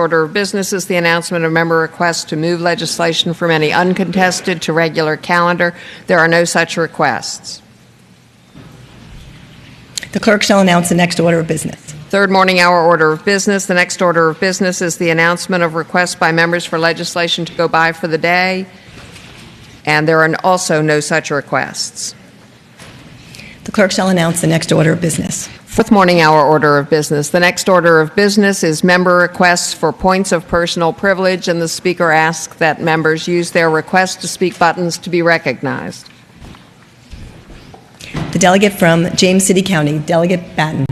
order of business is the announcement of member requests to move legislation from any uncontested to regular calendar. There are no such requests. The clerk shall announce the next order of business. Third morning hour order of business. The next order of business is the announcement of requests by members for legislation to go by for the day, and there are also no such requests. The clerk shall announce the next order of business. Fourth morning hour order of business. The next order of business is member requests for points of personal privilege, and the Speaker asks that members use their request to speak buttons to be recognized. The delegate from James City County, Delegate Barton.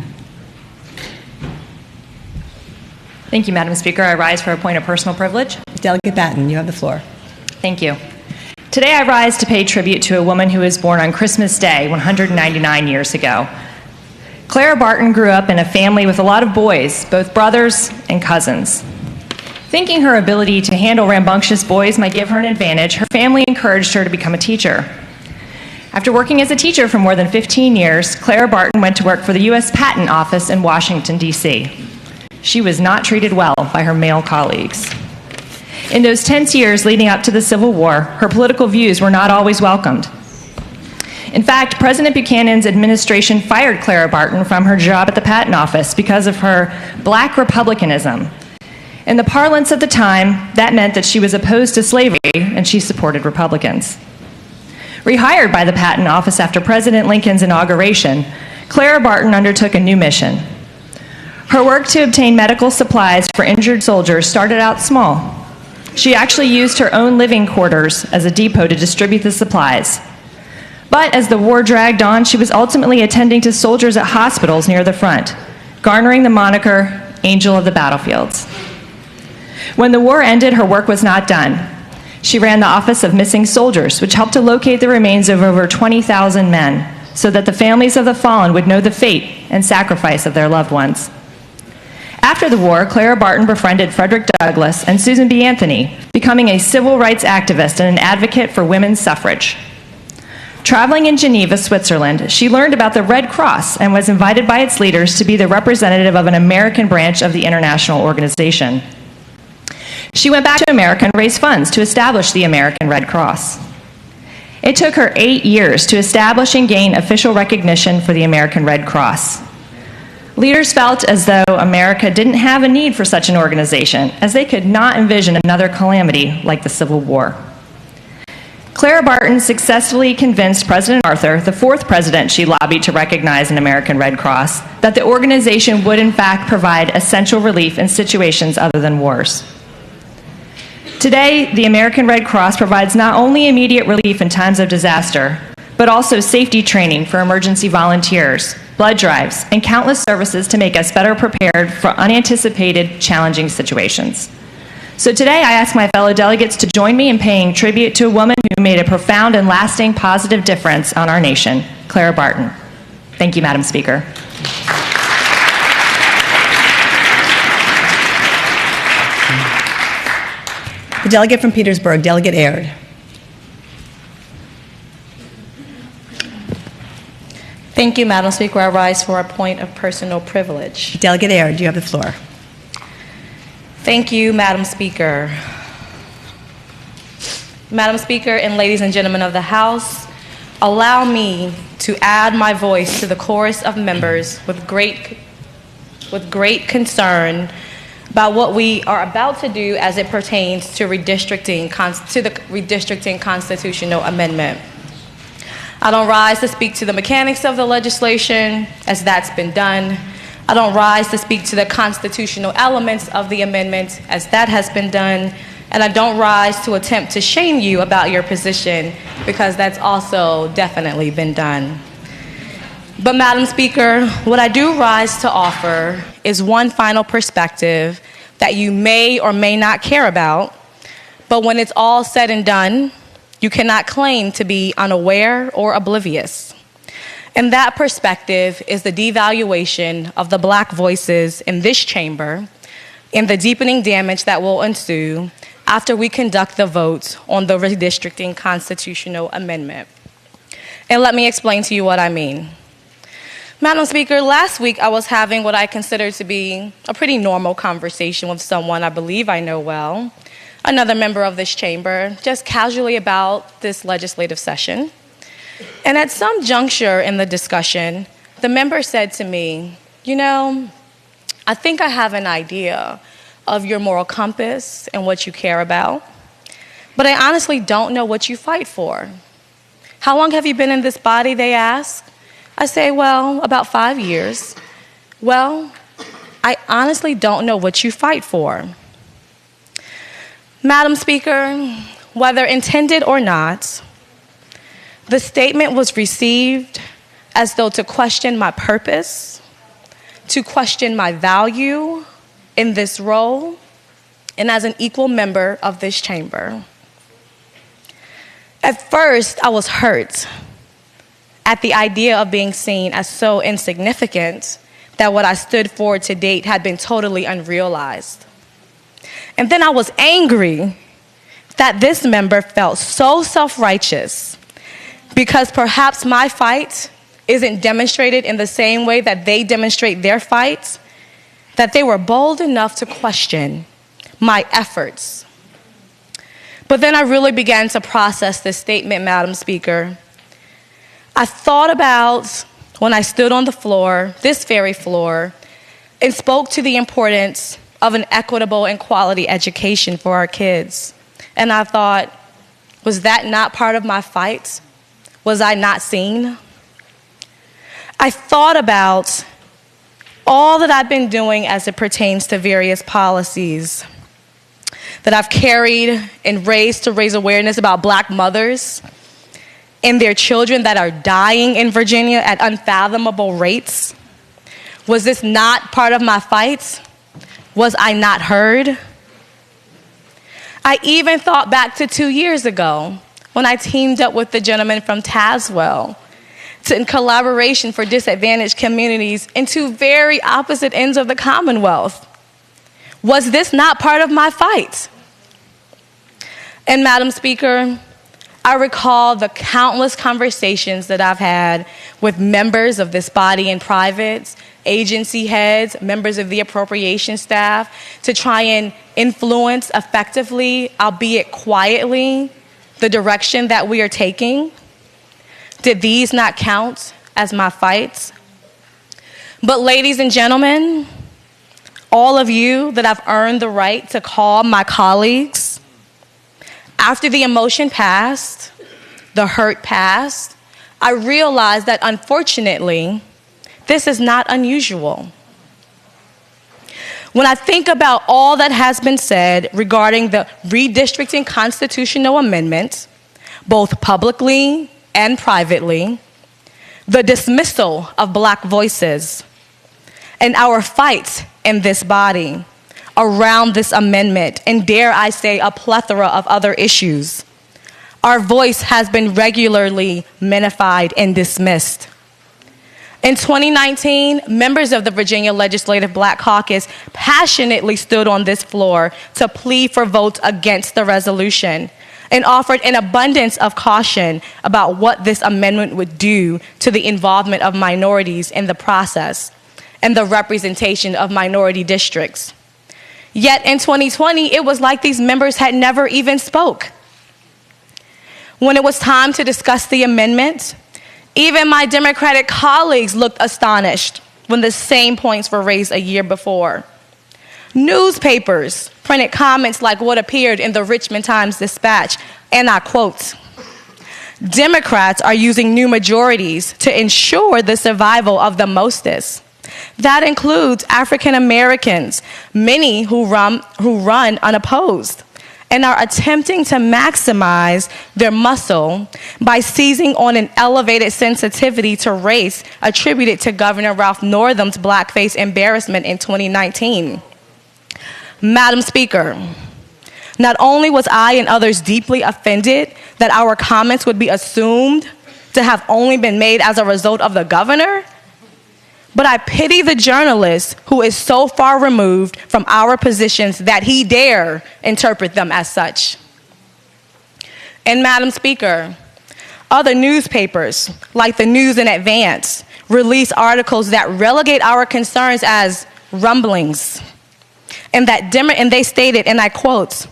Thank you, Madam Speaker. I rise for a point of personal privilege. Delegate Barton, you have the floor. Thank you. Today I rise to pay tribute to a woman who was born on Christmas Day 199 years ago. Clara Barton grew up in a family with a lot of boys, both brothers and cousins. Thinking her ability to handle rambunctious boys might give her an advantage, her family encouraged her to become a teacher. After working as a teacher for more than 15 years, Clara Barton went to work for the U.S. Patent Office in Washington, D.C. She was not treated well by her male colleagues. In those tense years leading up to the Civil War, her political views were not always welcomed. In fact, President Buchanan's administration fired Clara Barton from her job at the Patent Office because of her black republicanism. In the parlance at the time, that meant that she was opposed to slavery and she supported Republicans. Rehired by the Patent Office after President Lincoln's inauguration, Clara Barton undertook a new mission. Her work to obtain medical supplies for injured soldiers started out small. She actually used her own living quarters as a depot to distribute the supplies. But as the war dragged on, she was ultimately attending to soldiers at hospitals near the front, garnering the moniker Angel of the Battlefields. When the war ended, her work was not done. She ran the Office of Missing Soldiers, which helped to locate the remains of over 20,000 men, so that the families of the fallen would know the fate and sacrifice of their loved ones. After the war, Clara Barton befriended Frederick Douglass and Susan B. Anthony, becoming a civil rights activist and an advocate for women's suffrage. Traveling in Geneva, Switzerland, she learned about the Red Cross and was invited by its leaders to be the representative of an American branch of the international organization. She went back to America and raised funds to establish the American Red Cross. It took her 8 years to establish and gain official recognition for the American Red Cross. Leaders felt as though America didn't have a need for such an organization, as they could not envision another calamity like the Civil War. Clara Barton successfully convinced President Arthur, the fourth president she lobbied to recognize an American Red Cross, that the organization would in fact provide essential relief in situations other than wars. Today, the American Red Cross provides not only immediate relief in times of disaster, but also safety training for emergency volunteers, blood drives, and countless services to make us better prepared for unanticipated, challenging situations. So today, I ask my fellow delegates to join me in paying tribute to a woman who made a profound and lasting positive difference on our nation, Clara Barton. Thank you, Madam Speaker. The delegate from Petersburg, Delegate Aird. Thank you, Madam Speaker. I rise for a point of personal privilege. Delegate Aird, you have the floor. Thank you, Madam Speaker. Madam Speaker and ladies and gentlemen of the House, allow me to add my voice to the chorus of members with great concern about what we are about to do as it pertains to the redistricting constitutional amendment. I don't rise to speak to the mechanics of the legislation, as that's been done. I don't rise to speak to the constitutional elements of the amendment, as that has been done. And I don't rise to attempt to shame you about your position, because that's also definitely been done. But Madam Speaker, what I do rise to offer is one final perspective that you may or may not care about, but when it's all said and done, you cannot claim to be unaware or oblivious. And that perspective is the devaluation of the black voices in this chamber and the deepening damage that will ensue after we conduct the vote on the redistricting constitutional amendment. And let me explain to you what I mean. Madam Speaker, last week I was having what I consider to be a pretty normal conversation with someone I believe I know well, another member of this chamber, just casually about this legislative session. And at some juncture in the discussion, the member said to me, "You know, I think I have an idea of your moral compass and what you care about, but I honestly don't know what you fight for." "How long have you been in this body?" they ask. I say, "Well, about 5 years." "Well, I honestly don't know what you fight for." Madam Speaker, whether intended or not, the statement was received as though to question my purpose, to question my value in this role, and as an equal member of this chamber. At first, I was hurt at the idea of being seen as so insignificant that what I stood for to date had been totally unrealized. And then I was angry that this member felt so self-righteous because perhaps my fight isn't demonstrated in the same way that they demonstrate their fights, that they were bold enough to question my efforts. But then I really began to process this statement, Madam Speaker. I thought about when I stood on the floor, this very floor, and spoke to the importance of an equitable and quality education for our kids. And I thought, was that not part of my fight? Was I not seen? I thought about all that I've been doing as it pertains to various policies that I've carried and raised to raise awareness about Black mothers and their children that are dying in Virginia at unfathomable rates. Was this not part of my fight? Was I not heard? I even thought back to 2 years ago when I teamed up with the gentleman from Tazewell in collaboration for disadvantaged communities in two very opposite ends of the Commonwealth. Was this not part of my fight? And Madam Speaker, I recall the countless conversations that I've had with members of this body in private, agency heads, members of the appropriation staff, to try and influence effectively, albeit quietly, the direction that we are taking. Did these not count as my fights? But ladies and gentlemen, all of you that I've earned the right to call my colleagues, after the emotion passed, the hurt passed, I realized that unfortunately, this is not unusual. When I think about all that has been said regarding the redistricting constitutional amendment, both publicly and privately, the dismissal of Black voices, and our fight in this body around this amendment, and dare I say a plethora of other issues, our voice has been regularly minified and dismissed. In 2019, members of the Virginia Legislative Black Caucus passionately stood on this floor to plead for votes against the resolution and offered an abundance of caution about what this amendment would do to the involvement of minorities in the process and the representation of minority districts. Yet in 2020, it was like these members had never even spoke. When it was time to discuss the amendment, even my Democratic colleagues looked astonished when the same points were raised a year before. Newspapers printed comments like what appeared in the Richmond Times-Dispatch, and I quote, "Democrats are using new majorities to ensure the survival of the mostest. That includes African Americans, many who run unopposed, and are attempting to maximize their muscle by seizing on an elevated sensitivity to race attributed to Governor Ralph Northam's blackface embarrassment in 2019. Madam Speaker, not only was I and others deeply offended that our comments would be assumed to have only been made as a result of the governor, but I pity the journalist who is so far removed from our positions that he dare interpret them as such. And Madam Speaker, other newspapers, like the News in Advance, release articles that relegate our concerns as rumblings. And they stated, and I quote,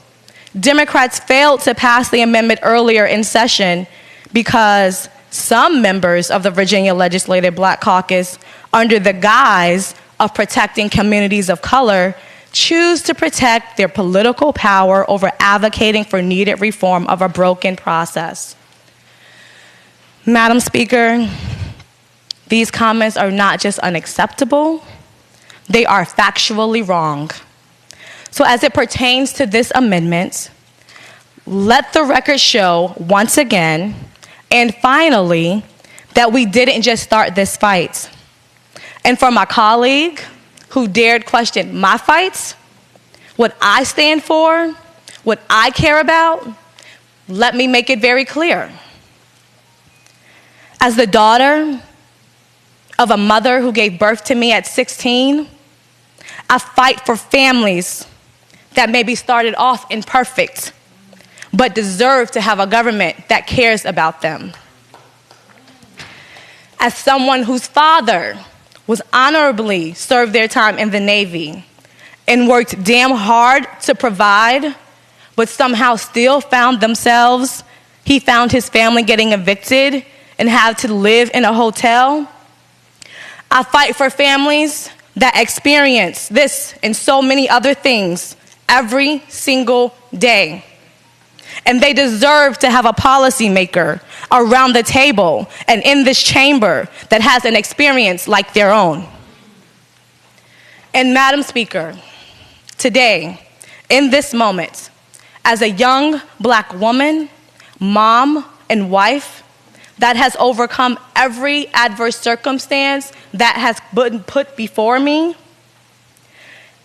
Democrats failed to pass the amendment earlier in session because some members of the Virginia Legislative Black Caucus, under the guise of protecting communities of color, choose to protect their political power over advocating for needed reform of a broken process. Madam Speaker, these comments are not just unacceptable, they are factually wrong. So as it pertains to this amendment, let the record show once again, and finally, that we didn't just start this fight. And for my colleague who dared question my fights, what I stand for, what I care about, let me make it very clear. As the daughter of a mother who gave birth to me at 16, I fight for families that maybe started off imperfect, but deserve to have a government that cares about them. As someone whose father was honorably served their time in the Navy and worked damn hard to provide, but somehow still found his family getting evicted and had to live in a hotel, I fight for families that experience this and so many other things every single day. And they deserve to have a policymaker around the table and in this chamber that has an experience like their own. And Madam Speaker, today, in this moment, as a young Black woman, mom, and wife that has overcome every adverse circumstance that has been put before me,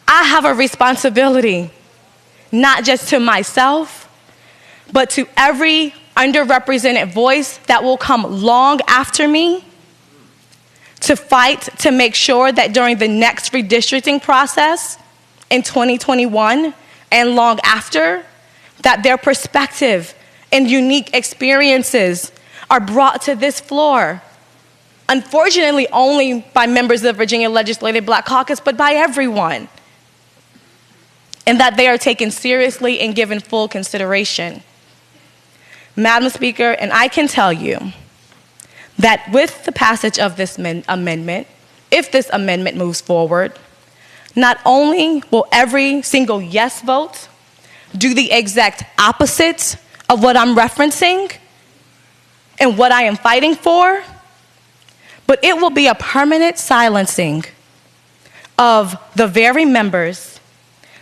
I have a responsibility, not just to myself, but to every underrepresented voice that will come long after me, to fight to make sure that during the next redistricting process in 2021 and long after, that their perspective and unique experiences are brought to this floor. Unfortunately, only by members of the Virginia Legislative Black Caucus, but by everyone. And that they are taken seriously and given full consideration. Madam Speaker, and I can tell you that with the passage of this amendment, if this amendment moves forward, not only will every single yes vote do the exact opposite of what I'm referencing and what I am fighting for, but it will be a permanent silencing of the very members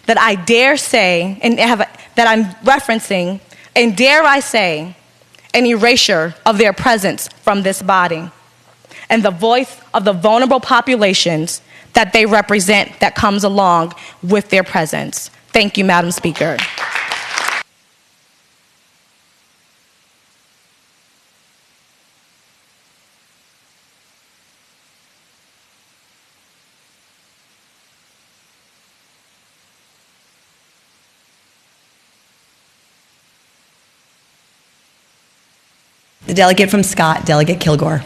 that I dare say, and that I'm referencing, and dare I say, an erasure of their presence from this body and the voice of the vulnerable populations that they represent that comes along with their presence. Thank you, Madam Speaker. The delegate from Scott, Delegate Kilgore.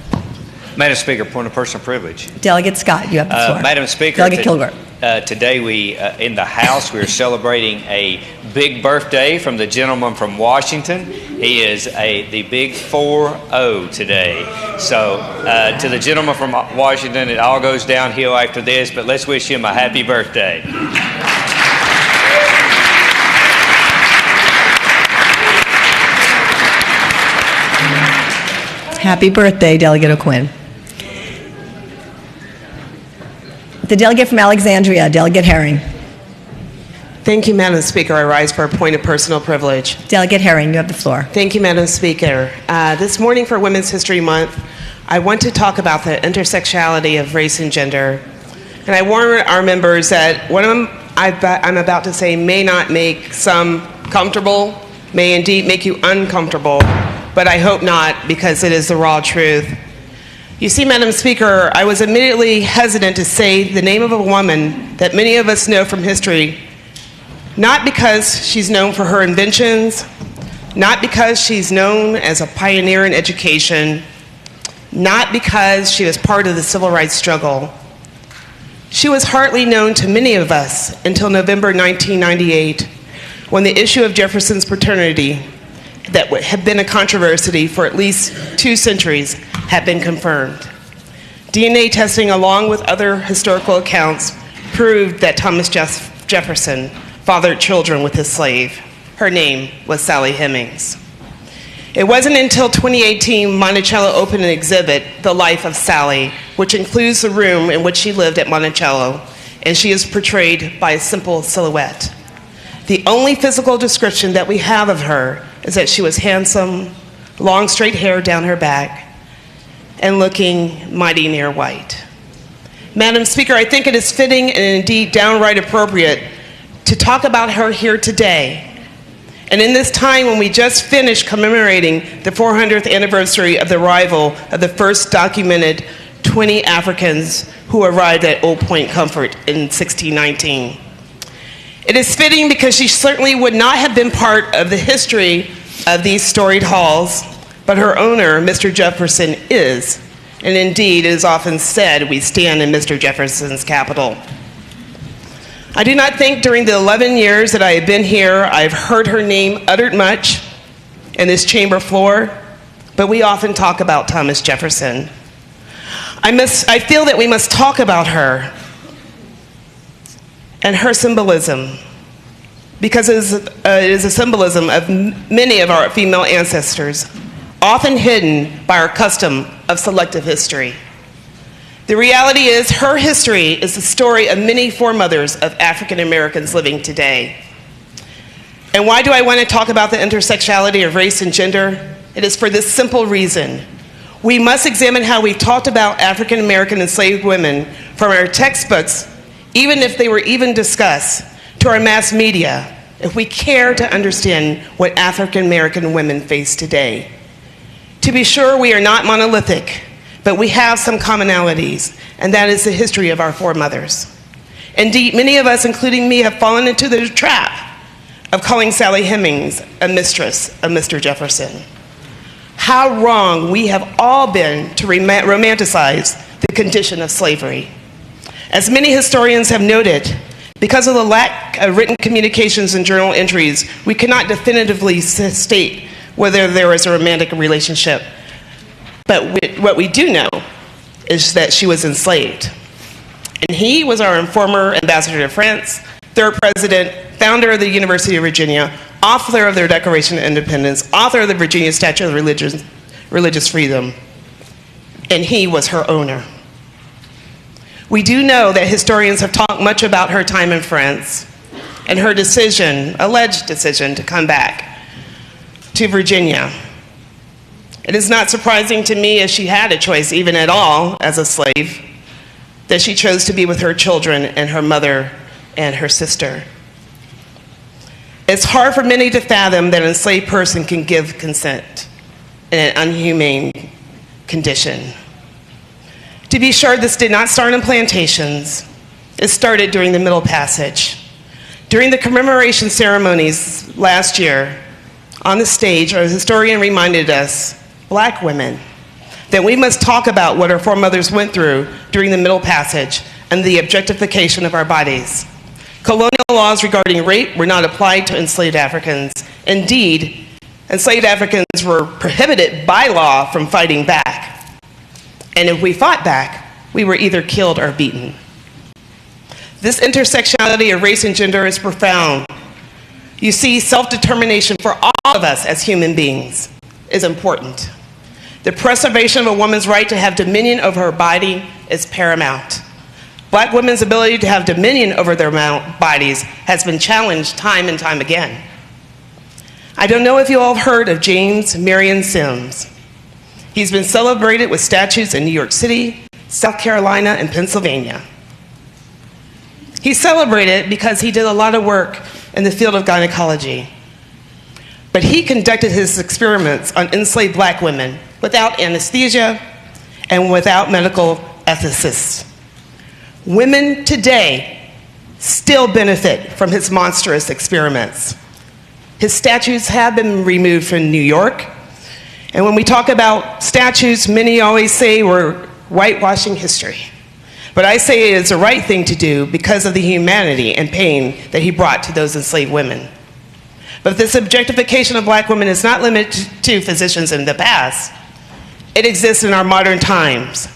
Madam Speaker, point of personal privilege. Delegate Scott, you have the floor. Madam Speaker, Delegate Kilgore. Today in the House we are celebrating a big birthday from the gentleman from Washington. He is the big 4-0 today. So to the gentleman from Washington, it all goes downhill after this, but let's wish him a happy birthday. Happy birthday, Delegate O'Quinn. The delegate from Alexandria, Delegate Herring. Thank you, Madam Speaker. I rise for a point of personal privilege. Delegate Herring, you have the floor. Thank you, Madam Speaker. This morning for Women's History Month, I want to talk about the intersectionality of race and gender. And I warn our members that what I'm about to say may not make some comfortable, may indeed make you uncomfortable, but I hope not, because it is the raw truth. You see, Madam Speaker, I was immediately hesitant to say the name of a woman that many of us know from history, not because she's known for her inventions, not because she's known as a pioneer in education, not because she was part of the civil rights struggle. She was hardly known to many of us until November 1998, when the issue of Jefferson's paternity, that had been a controversy for at least 2 centuries, had been confirmed. DNA testing, along with other historical accounts, proved that Thomas Jefferson fathered children with his slave. Her name was Sally Hemings. It wasn't until 2018 Monticello opened an exhibit, The Life of Sally, which includes the room in which she lived at Monticello, and she is portrayed by a simple silhouette. The only physical description that we have of her is that she was handsome, long straight hair down her back, and looking mighty near white. Madam Speaker, I think it is fitting and indeed downright appropriate to talk about her here today. And in this time when we just finished commemorating the 400th anniversary of the arrival of the first documented 20 Africans who arrived at Old Point Comfort in 1619. It is fitting because she certainly would not have been part of the history of these storied halls, but her owner, Mr. Jefferson, is. And indeed, it is often said, we stand in Mr. Jefferson's capital. I do not think during the 11 years that I have been here, I've heard her name uttered much in this chamber floor, but we often talk about Thomas Jefferson. I feel that we must talk about her and her symbolism, because it is a symbolism of many of our female ancestors, often hidden by our custom of selective history. The reality is, her history is the story of many foremothers of African Americans living today. And why do I want to talk about the intersectionality of race and gender? It is for this simple reason. We must examine how we've talked about African American enslaved women from our textbooks, even if they were even discussed, to our mass media, if we care to understand what African American women face today. To be sure, we are not monolithic, but we have some commonalities, and that is the history of our foremothers. Indeed, many of us, including me, have fallen into the trap of calling Sally Hemings a mistress of Mr. Jefferson. How wrong we have all been to romanticize the condition of slavery. As many historians have noted, because of the lack of written communications and journal entries, we cannot definitively state whether there was a romantic relationship. But what we do know is that she was enslaved. And he was our former ambassador to France, 3rd president, founder of the University of Virginia, author of their Declaration of Independence, author of the Virginia Statute of Religious Freedom, and he was her owner. We do know that historians have talked much about her time in France and her decision, alleged decision, to come back to Virginia. It is not surprising to me, as she had a choice even at all as a slave, that she chose to be with her children and her mother and her sister. It's hard for many to fathom that an enslaved person can give consent in an inhumane condition. To be sure, this did not start in plantations. It started during the Middle Passage. During the commemoration ceremonies last year, on the stage, our historian reminded us, Black women, that we must talk about what our foremothers went through during the Middle Passage and the objectification of our bodies. Colonial laws regarding rape were not applied to enslaved Africans. Indeed, enslaved Africans were prohibited by law from fighting back. And if we fought back, we were either killed or beaten. This intersectionality of race and gender is profound. You see, self-determination for all of us as human beings is important. The preservation of a woman's right to have dominion over her body is paramount. Black women's ability to have dominion over their bodies has been challenged time and time again. I don't know if you all have heard of James Marion Sims. He's been celebrated with statues in New York City, South Carolina, and Pennsylvania. He's celebrated because he did a lot of work in the field of gynecology. But he conducted his experiments on enslaved Black women without anesthesia and without medical ethicists. Women today still benefit from his monstrous experiments. His statues have been removed from New York, And when we talk about statutes, many always say we're whitewashing history. But I say it is the right thing to do because of the humanity and pain that he brought to those enslaved women. But this objectification of black women is not limited to physicians in the past. It exists in our modern times.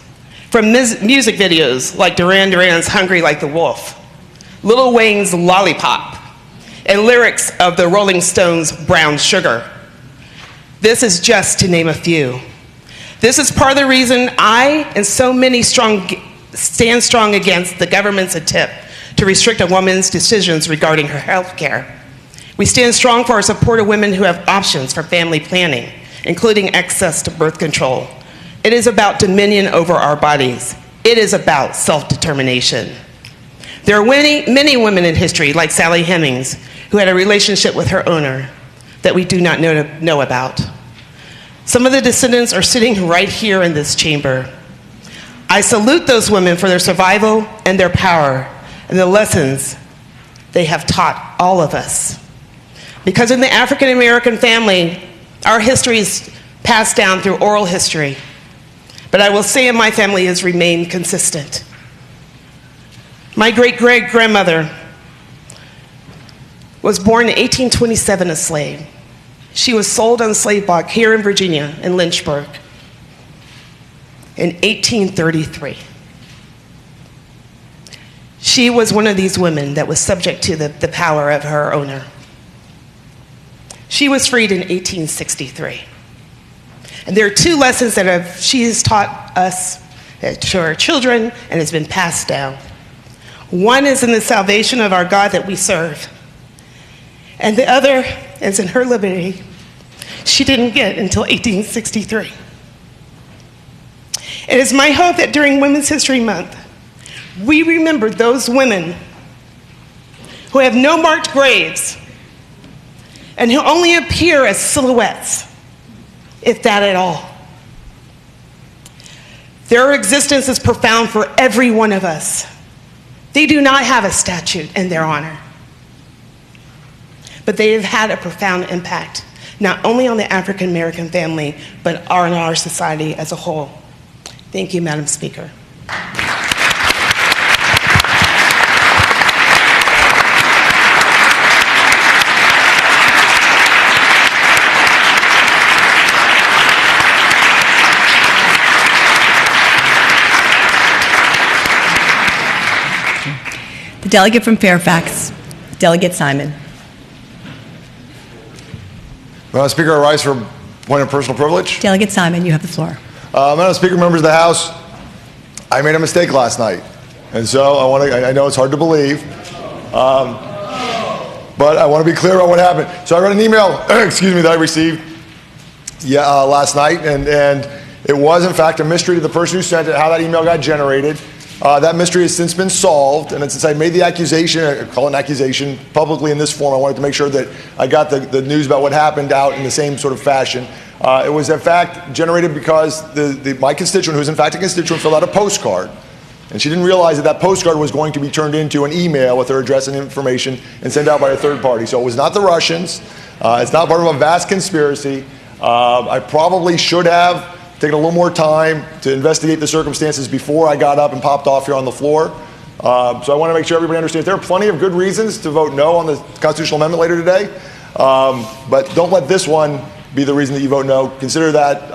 From music videos like Duran Duran's Hungry Like the Wolf, Lil Wayne's Lollipop, and lyrics of the Rolling Stones' Brown Sugar. This is just to name a few. This is part of the reason I and so many stand strong against the government's attempt to restrict a woman's decisions regarding her health care. We stand strong for our support of women who have options for family planning, including access to birth control. It is about dominion over our bodies. It is about self-determination. There are many women in history, like Sally Hemings, who had a relationship with her owner that we do not know about. Some of the descendants are sitting right here in this chamber. I salute those women for their survival and their power and the lessons they have taught all of us. Because in the African American family, our history is passed down through oral history. But I will say in my family has remained consistent. My great-great-grandmother was born in 1827 a slave. She was sold on slave block here in Virginia, in Lynchburg, in 1833. She was one of these women that was subject to the power of her owner. She was freed in 1863. And there are two lessons that she has taught us, to our children, and has been passed down. One is in the salvation of our God that we serve. And the other is in her liberty she didn't get until 1863. It is my hope that during Women's History Month, we remember those women who have no marked graves and who only appear as silhouettes, if that at all. Their existence is profound for every one of us. They do not have a statue in their honor, but they have had a profound impact, not only on the African American family, but on our society as a whole. Thank you, Madam Speaker. The delegate from Fairfax, Delegate Simon. Madam Speaker, I rise for point of personal privilege. Delegate Simon, you have the floor. Madam Speaker, members of the House, I made a mistake last night. And so I know it's hard to believe, but I want to be clear on what happened. So I read an email, that I received last night, and it was in fact a mystery to the person who sent it, how that email got generated. That mystery has since been solved, and since I made the accusation, I call it an accusation publicly in this form, I wanted to make sure that I got the news about what happened out in the same sort of fashion. It was in fact generated because my constituent, who's in fact a constituent, filled out a postcard. And she didn't realize that postcard was going to be turned into an email with her address and information and sent out by a third party. So it was not the Russians. It's not part of a vast conspiracy. I probably should have taken a little more time to investigate the circumstances before I got up and popped off here on the floor. So I want to make sure everybody understands there are plenty of good reasons to vote no on the constitutional amendment later today. But don't let this one be the reason that you vote no. Consider that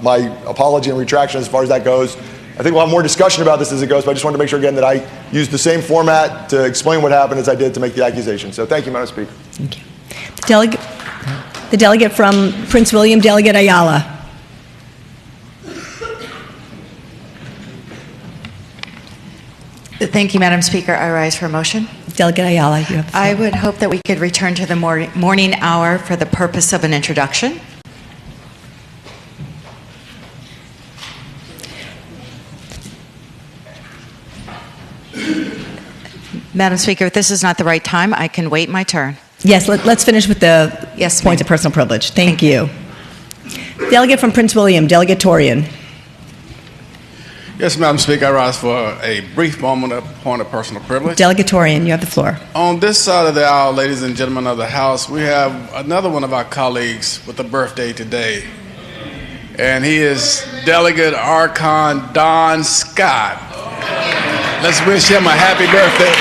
my apology and retraction as far as that goes. I think we'll have more discussion about this as it goes, but I just wanted to make sure again that I used the same format to explain what happened as I did to make the accusation. So thank you, Madam Speaker. Thank you. The delegate from Prince William, Delegate Ayala. Thank you, Madam Speaker. I rise for a motion. Delegate Ayala, you have the floor. I would hope that we could return to the morning hour for the purpose of an introduction. Madam Speaker, if this is not the right time, I can wait my turn. Yes, let's finish with the points of personal privilege. Thank you. Delegate from Prince William, Delegate Torian. Yes, Madam Speaker, I rise for a brief moment of point of personal privilege. Delegate Torian, you have the floor. On this side of the aisle, ladies and gentlemen of the House, we have another one of our colleagues with a birthday today. and he is Delegate Archon Don Scott. Let's wish him a happy birthday.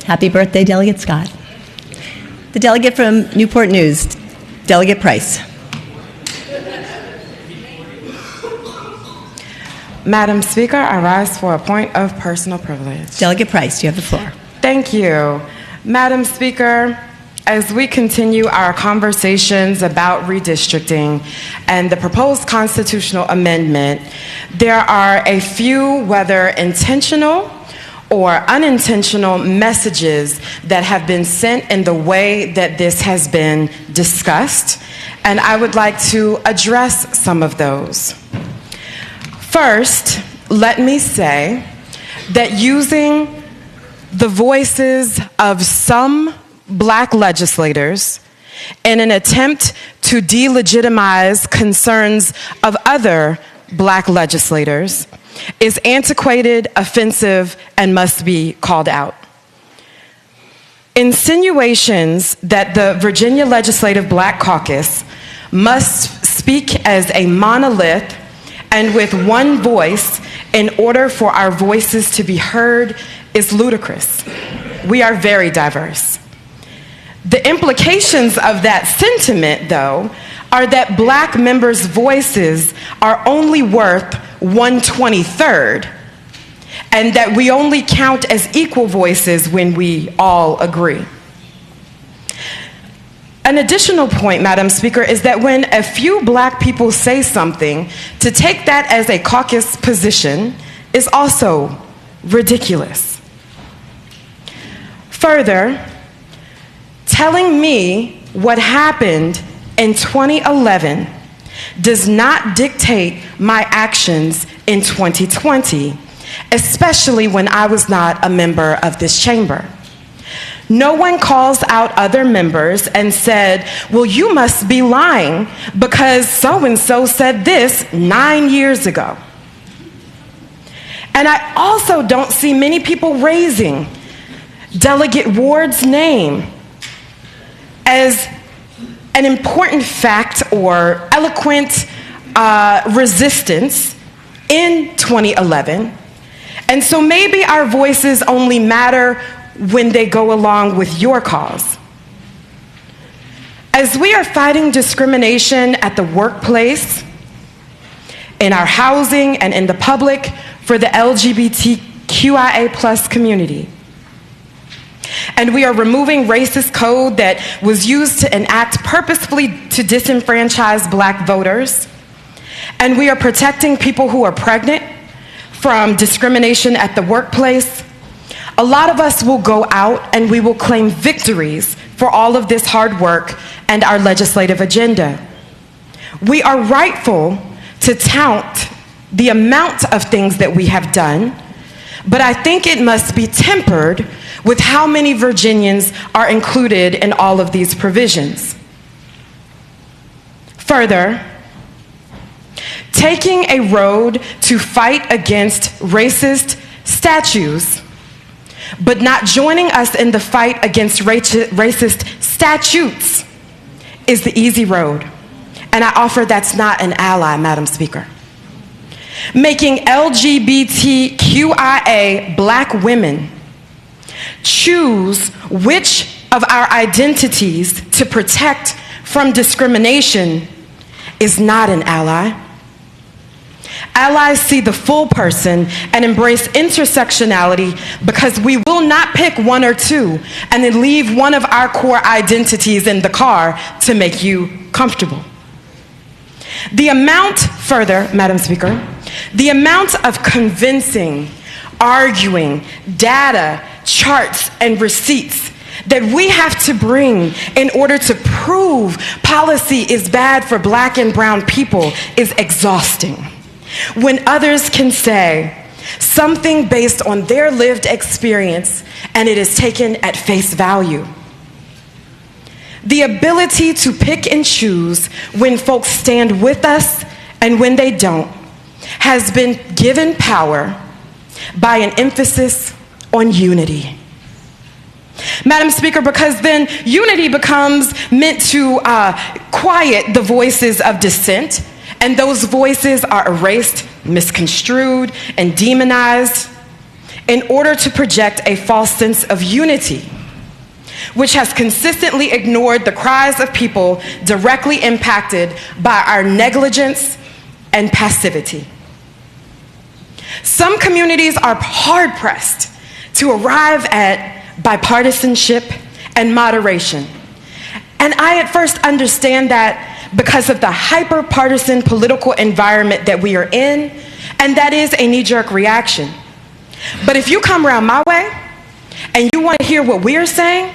Happy birthday, Delegate Scott. The delegate from Newport News, Delegate Price. Madam Speaker, I rise for a point of personal privilege. Delegate Price, you have the floor. Thank you. Madam Speaker, as we continue our conversations about redistricting and the proposed constitutional amendment, there are a few, whether intentional or unintentional, messages that have been sent in the way that this has been discussed, and I would like to address some of those. First, let me say that using the voices of some Black legislators in an attempt to delegitimize concerns of other Black legislators is antiquated, offensive, and must be called out. Insinuations that the Virginia Legislative Black Caucus must speak as a monolith and with one voice in order for our voices to be heard is ludicrous. We are very diverse. The implications of that sentiment, though, are that Black members' voices are only worth 1/23rd, and that we only count as equal voices when we all agree. An additional point, Madam Speaker, is that when a few Black people say something, to take that as a caucus position is also ridiculous. Further, telling me what happened in 2011 does not dictate my actions in 2020, especially when I was not a member of this chamber. No one calls out other members and said, well, you must be lying because so-and-so said this 9 years ago. And I also don't see many people raising Delegate Ward's name as an important fact or eloquent resistance in 2011. And so maybe our voices only matter when they go along with your cause. As we are fighting discrimination at the workplace, in our housing, and in the public for the LGBTQIA+ community, and we are removing racist code that was used to enact purposefully to disenfranchise Black voters, and we are protecting people who are pregnant from discrimination at the workplace, a lot of us will go out and we will claim victories for all of this hard work and our legislative agenda. We are rightful to tout the amount of things that we have done, but I think it must be tempered with how many Virginians are included in all of these provisions. Further, taking a road to fight against racist statues, but not joining us in the fight against racist statutes is the easy road. And I offer that's not an ally, Madam Speaker. Making LGBTQIA Black women choose which of our identities to protect from discrimination is not an ally. Allies see the full person and embrace intersectionality because we will not pick one or two and then leave one of our core identities in the car to make you comfortable. The amount, further, Madam Speaker, the amount of convincing, arguing, data, charts, and receipts that we have to bring in order to prove policy is bad for Black and brown people is exhausting. When others can say something based on their lived experience and it is taken at face value. The ability to pick and choose when folks stand with us and when they don't has been given power by an emphasis on unity. Madam Speaker, because then unity becomes meant to quiet the voices of dissent, and those voices are erased, misconstrued, and demonized in order to project a false sense of unity, which has consistently ignored the cries of people directly impacted by our negligence and passivity. Some communities are hard-pressed to arrive at bipartisanship and moderation. And I at first understand that because of the hyper-partisan political environment that we are in, and that is a knee-jerk reaction. But if you come around my way and you want to hear what we are saying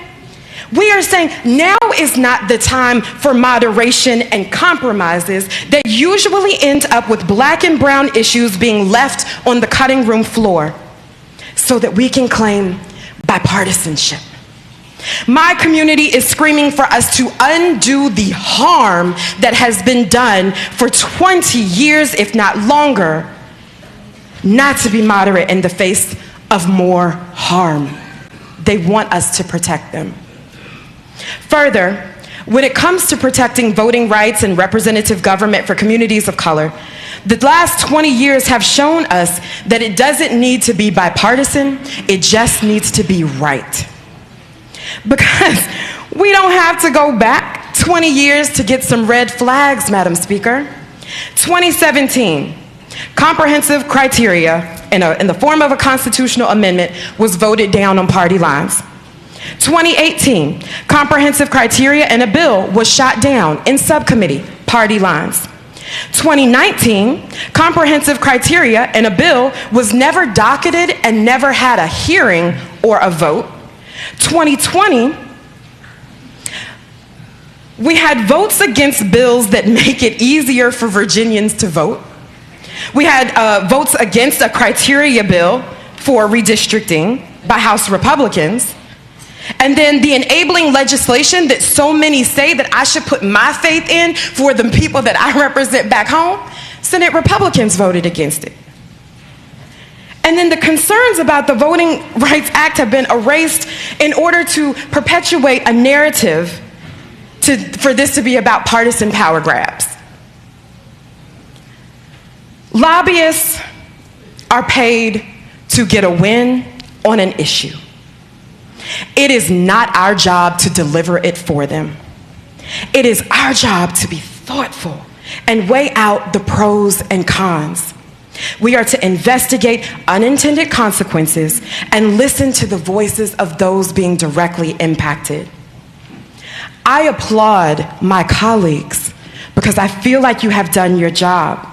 now is not the time for moderation and compromises that usually end up with black and brown issues being left on the cutting room floor so that we can claim bipartisanship. My community is screaming for us to undo the harm that has been done for 20 years, if not longer, not to be moderate in the face of more harm. They want us to protect them. Further, when it comes to protecting voting rights and representative government for communities of color, the last 20 years have shown us that it doesn't need to be bipartisan, it just needs to be right. Because we don't have to go back 20 years to get some red flags, Madam Speaker. 2017, comprehensive criteria in the form of a constitutional amendment was voted down on party lines. 2018, comprehensive criteria in a bill was shot down in subcommittee, party lines. 2019, comprehensive criteria in a bill was never docketed and never had a hearing or a vote. 2020, we had votes against bills that make it easier for Virginians to vote. We had votes against a criteria bill for redistricting by House Republicans. And then the enabling legislation that so many say that I should put my faith in for the people that I represent back home, Senate Republicans voted against it. And then the concerns about the Voting Rights Act have been erased in order to perpetuate a narrative for this to be about partisan power grabs. Lobbyists are paid to get a win on an issue. It is not our job to deliver it for them. It is our job to be thoughtful and weigh out the pros and cons. We are to investigate unintended consequences and listen to the voices of those being directly impacted. I applaud my colleagues because I feel like you have done your job.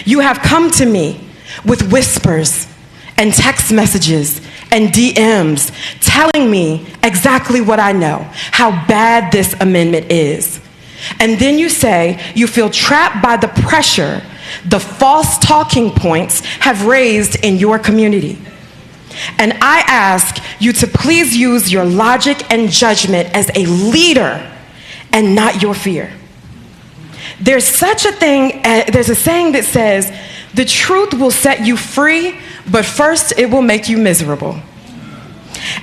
You have come to me with whispers and text messages and DMs telling me exactly what I know, how bad this amendment is. And then you say you feel trapped by the pressure the false talking points have raised in your community. And I ask you to please use your logic and judgment as a leader and not your fear. There's such a thing, there's a saying that says, the truth will set you free, but first it will make you miserable.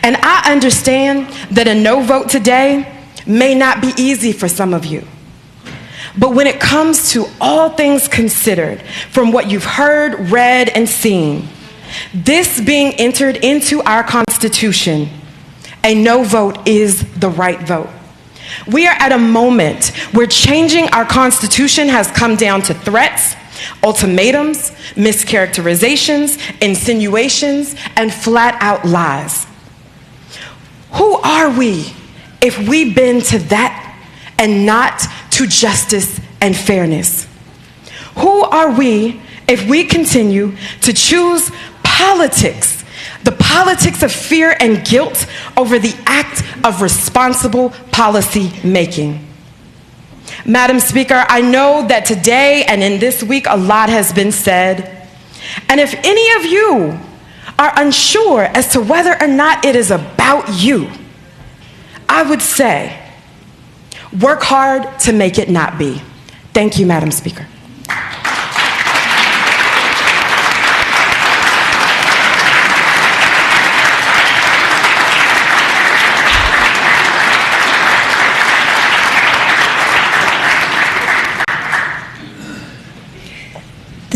And I understand that a no vote today may not be easy for some of you. But when it comes to all things considered, from what you've heard, read, and seen, this being entered into our Constitution, a no vote is the right vote. We are at a moment where changing our Constitution has come down to threats, ultimatums, mischaracterizations, insinuations, and flat-out lies. Who are we if we bend to that and not to justice and fairness? Who are we if we continue to choose politics, the politics of fear and guilt, over the act of responsible policy making? Madam Speaker, I know that today and in this week a lot has been said. And if any of you are unsure as to whether or not it is about you, I would say, work hard to make it not be. Thank you, Madam Speaker.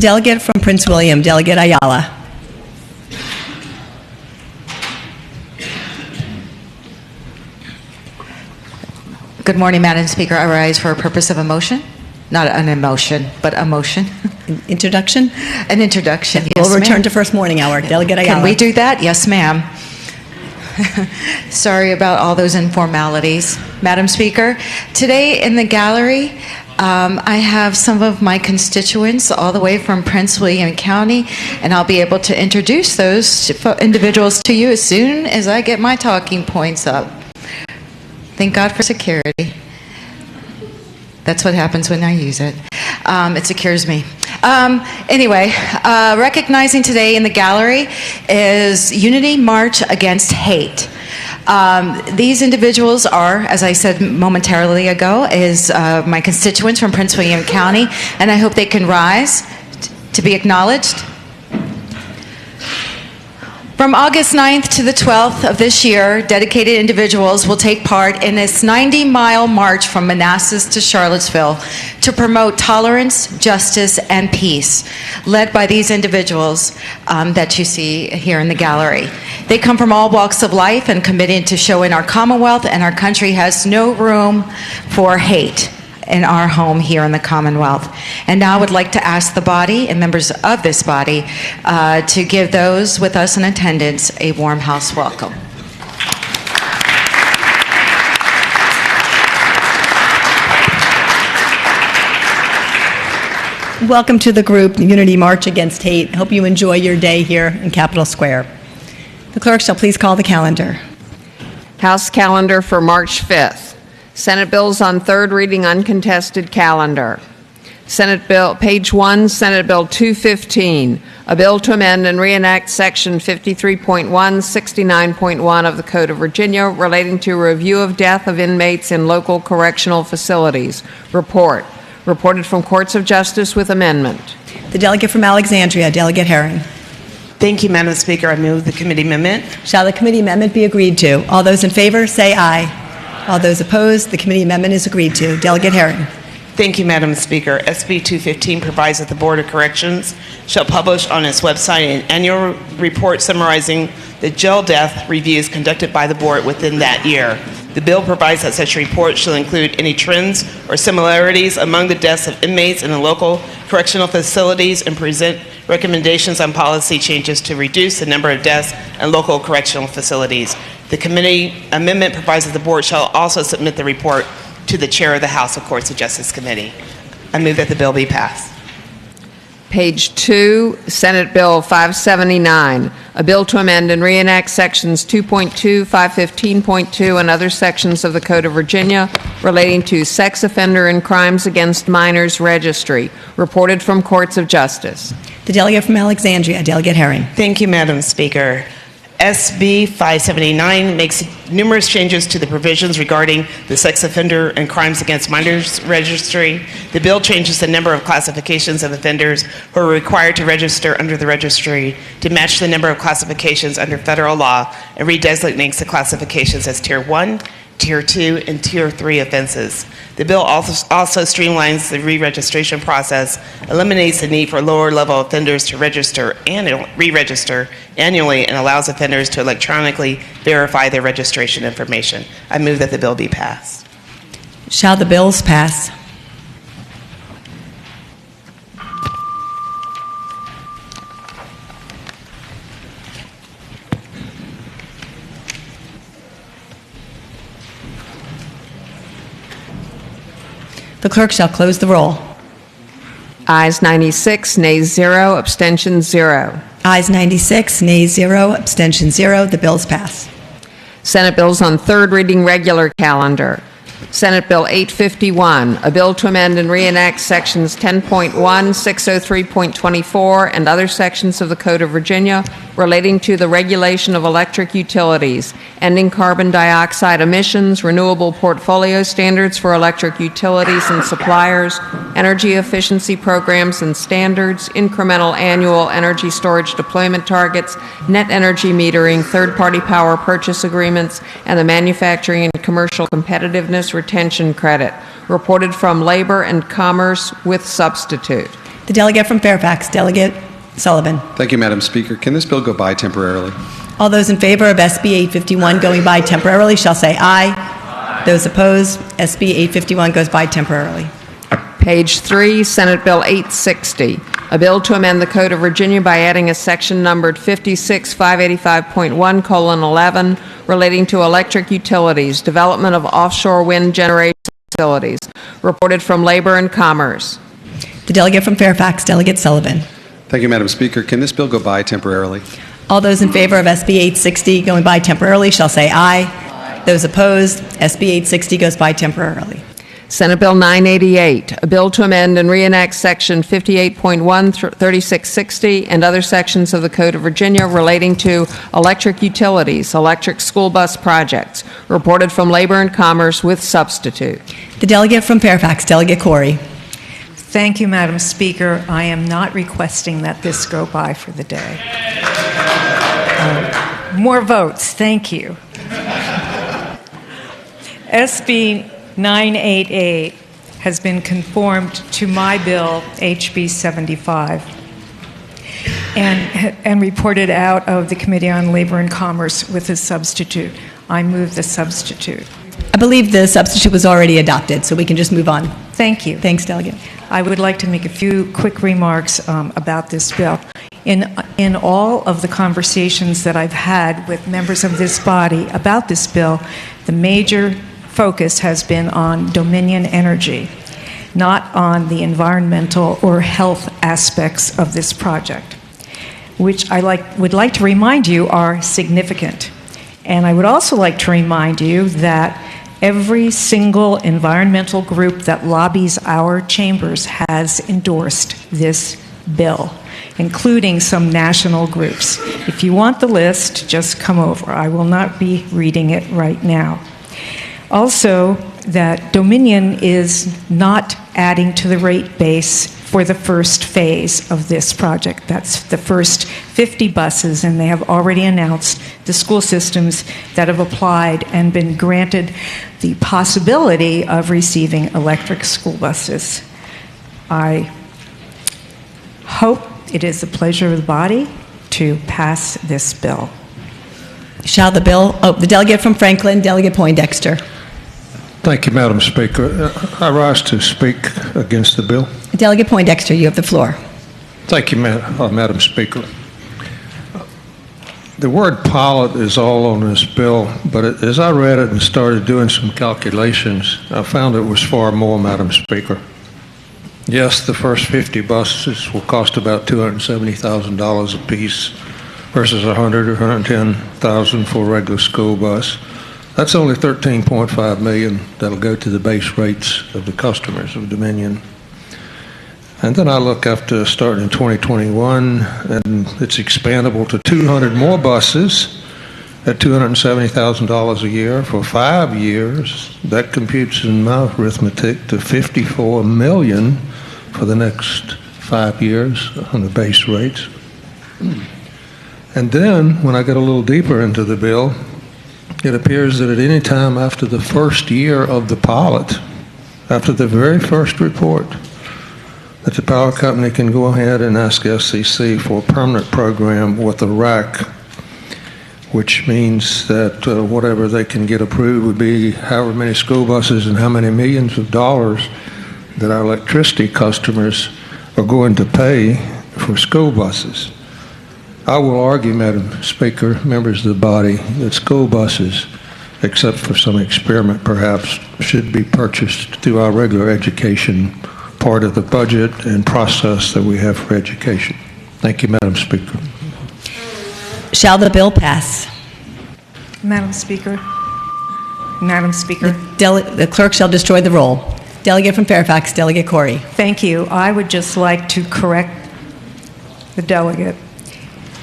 delegate from Prince William, Delegate Ayala. Good morning, Madam Speaker. I rise for a purpose of a motion. Not an emotion, but a motion. Introduction? An introduction, yes, We'll return ma'am. to first morning hour. Delegate Ayala. Can we do that? Yes, ma'am. Sorry about all those informalities. Madam Speaker, today in the gallery, I have some of my constituents all the way from Prince William County, and I'll be able to introduce those individuals to you as soon as I get my talking points up. Thank God for security. That's what happens when I use it. It secures me. Anyway, recognizing today in the gallery is Unity March Against Hate. These individuals are, as I said momentarily ago, is my constituents from Prince William County, and I hope they can rise to be acknowledged. From August 9th to the 12th of this year, dedicated individuals will take part in this 90-mile march from Manassas to Charlottesville to promote tolerance, justice, and peace, led by these individuals that you see here in the gallery. They come from all walks of life and committed to showing our Commonwealth and our country has no room for hate in our home here in the Commonwealth. And now I would like to ask the body and members of this body to give those with us in attendance a warm house welcome. Welcome to the group Unity March Against Hate. Hope you enjoy your day here in Capitol Square. The clerk shall please call the calendar. House calendar for March 5th. Senate bills on third reading uncontested calendar. Senate Bill, page 1, Senate Bill 215, a bill to amend and reenact Section 53.1, 69.1 of the Code of Virginia relating to review of death of inmates in local correctional facilities. Reported from Courts of Justice with amendment. The delegate from Alexandria, Delegate Herring. Thank you, Madam Speaker. I move the committee amendment. Shall the committee amendment be agreed to? All those in favor, say aye. All those opposed, the committee amendment is agreed to. Delegate Herring. Thank you, Madam Speaker. SB 215 provides that the Board of Corrections shall publish on its website an annual report summarizing the jail death reviews conducted by the board within that year. The bill provides that such report shall include any trends or similarities among the deaths of inmates in the local correctional facilities and present recommendations on policy changes to reduce the number of deaths in local correctional facilities. The committee amendment provides that the board shall also submit the report to the chair of the House of Courts of Justice Committee. I move that the bill be passed. Page 2, Senate Bill 579, a bill to amend and reenact Sections 2.2, 515.2, and other sections of the Code of Virginia relating to sex offender and crimes against minors registry. Reported from Courts of Justice. The delegate from Alexandria, Delegate Herring. Thank you, Madam Speaker. SB 579 makes numerous changes to the provisions regarding the sex offender and crimes against minors registry. The bill changes the number of classifications of offenders who are required to register under the registry to match the number of classifications under federal law and redesignates the classifications as Tier 1, Tier 2, and Tier 3 offenses. The bill also streamlines the re-registration process, eliminates the need for lower-level offenders to register and re-register annually, and allows offenders to electronically verify their registration information. I move that the bill be passed. Shall the bills pass? The clerk shall close the roll. Ayes 96, nays 0, abstentions 0. Ayes 96, nays 0, abstention 0. The bills pass. Senate bills on third reading regular calendar. Senate Bill 851, a bill to amend and reenact Sections 10.1, 603.24, and other sections of the Code of Virginia relating to the regulation of electric utilities, ending carbon dioxide emissions, renewable portfolio standards for electric utilities and suppliers, energy efficiency programs and standards, incremental annual energy storage deployment targets, net energy metering, third-party power purchase agreements, and the manufacturing and commercial competitiveness retention credit. Reported from Labor and Commerce with substitute. The delegate from Fairfax, Delegate Sullivan. Thank you, Madam Speaker. Can this bill go by temporarily? All those in favor of SB 851 going by temporarily shall say aye. Those opposed, SB 851 goes by temporarily. Page 3, Senate Bill 860, a bill to amend the Code of Virginia by adding a section numbered 56585.1:11 relating to electric utilities, development of offshore wind generation facilities. Reported from Labor and Commerce. The delegate from Fairfax, Delegate Sullivan. Thank you, Madam Speaker. Can this bill go by temporarily? All those in favor of SB 860 going by temporarily shall say aye. Those opposed, SB 860 goes by temporarily. Senate Bill 988, a bill to amend and reenact Section 58.13660 and other sections of the Code of Virginia relating to electric utilities, electric school bus projects. Reported from Labor and Commerce with substitute. The delegate from Fairfax, Delegate Corey. Thank you, Madam Speaker. I am not requesting that this go by for the day. More votes. Thank you. SB 988 has been conformed to my bill, HB 75, and reported out of the Committee on Labor and Commerce with a substitute. I move the substitute. I believe the substitute was already adopted, so we can just move on. Thank you. Thanks, Delegate. I would like to make a few quick remarks about this bill. In all of the conversations that I've had with members of this body about this bill, the major focus has been on Dominion Energy, not on the environmental or health aspects of this project, which I would like to remind you are significant. And I would also like to remind you that every single environmental group that lobbies our chambers has endorsed this bill, including some national groups. If you want the list, just come over. I will not be reading it right now. Also, that Dominion is not adding to the rate base for the first phase of this project. That's the first 50 buses, and they have already announced the school systems that have applied and been granted the possibility of receiving electric school buses. I hope it is the pleasure of the body to pass this bill. Shall the bill, the delegate from Franklin, Delegate Poindexter. Thank you, Madam Speaker. I rise to speak against the bill. Delegate Poindexter, you have the floor. Thank you, Madam Speaker. The word pilot is all on this bill, but as I read it and started doing some calculations, I found it was far more, Madam Speaker. Yes, the first 50 buses will cost about $270,000 apiece versus $100,000 or $110,000 for a regular school bus. That's only $13.5 million that'll go to the base rates of the customers of Dominion. And then I look after starting in 2021, and it's expandable to 200 more buses at $270,000 a year for 5 years. That computes in my arithmetic to $54 million for the next 5 years on the base rates. And then when I get a little deeper into the bill, it appears that at any time after the first year of the pilot, after the very first report, that the power company can go ahead and ask SCC for a permanent program with a rack, which means that whatever they can get approved would be however many school buses and how many millions of dollars that our electricity customers are going to pay for school buses. I will argue, Madam Speaker, members of the body, that school buses, except for some experiment perhaps, should be purchased through our regular education part of the budget and process that we have for education. Thank you, Madam Speaker. Shall the bill pass? Madam Speaker. Madam Speaker. The clerk shall destroy the roll. Delegate from Fairfax, Delegate Corey. Thank you. I would just like to correct the delegate.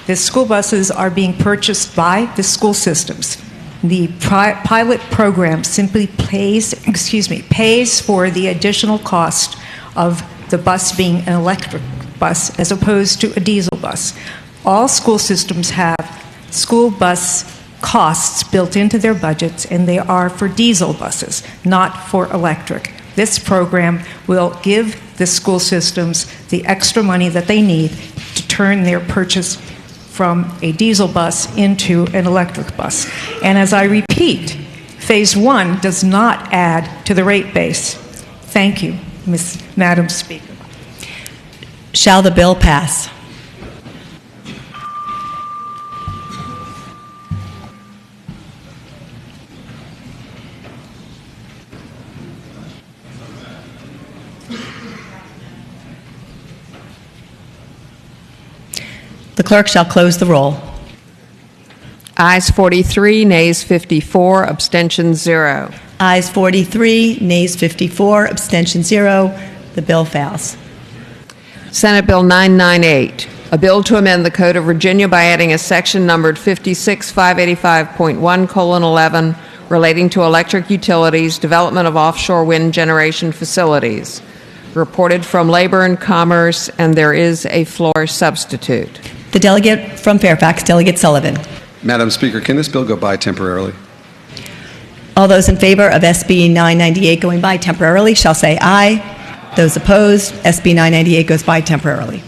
The school buses are being purchased by the school systems. The pilot program simply pays for the additional cost of the bus being an electric bus as opposed to a diesel bus. All school systems have school bus costs built into their budgets, and they are for diesel buses, not for electric. This program will give the school systems the extra money that they need to turn their purchase from a diesel bus into an electric bus. And as I repeat, Phase 1 does not add to the rate base. Thank you, Madam Speaker. Shall the bill pass? The clerk shall close the roll. Ayes 43, nays 54, abstentions 0. Ayes 43, nays 54, abstention 0. The bill fails. Senate Bill 998, a bill to amend the Code of Virginia by adding a section numbered 56585.1:11 relating to electric utilities, development of offshore wind generation facilities. Reported from Labor and Commerce, and there is a floor substitute. The delegate from Fairfax, Delegate Sullivan. Madam Speaker, can this bill go by temporarily? All those in favor of SB 998 going by temporarily shall say aye. Those opposed, SB 998 goes by temporarily.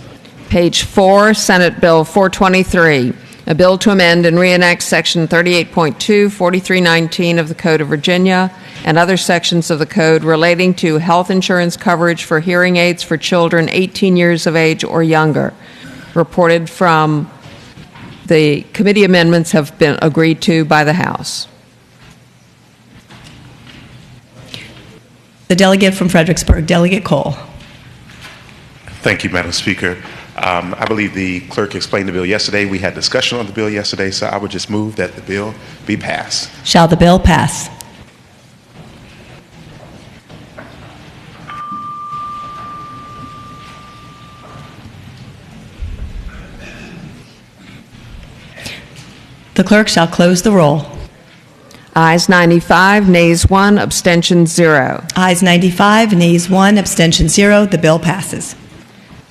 Page 4, Senate Bill 423, a bill to amend and reenact Section 38.2, 4319 of the Code of Virginia and other sections of the code relating to health insurance coverage for hearing aids for children 18 years of age or younger. Reported from the committee amendments have been agreed to by the House. The delegate from Fredericksburg, Delegate Cole. Thank you, Madam Speaker. I believe the clerk explained the bill yesterday. We had discussion on the bill yesterday, so I would just move that the bill be passed. Shall the bill pass? The clerk shall close the roll. Ayes 95, nays 1, abstentions 0. Ayes 95, nays 1, abstention 0. The bill passes.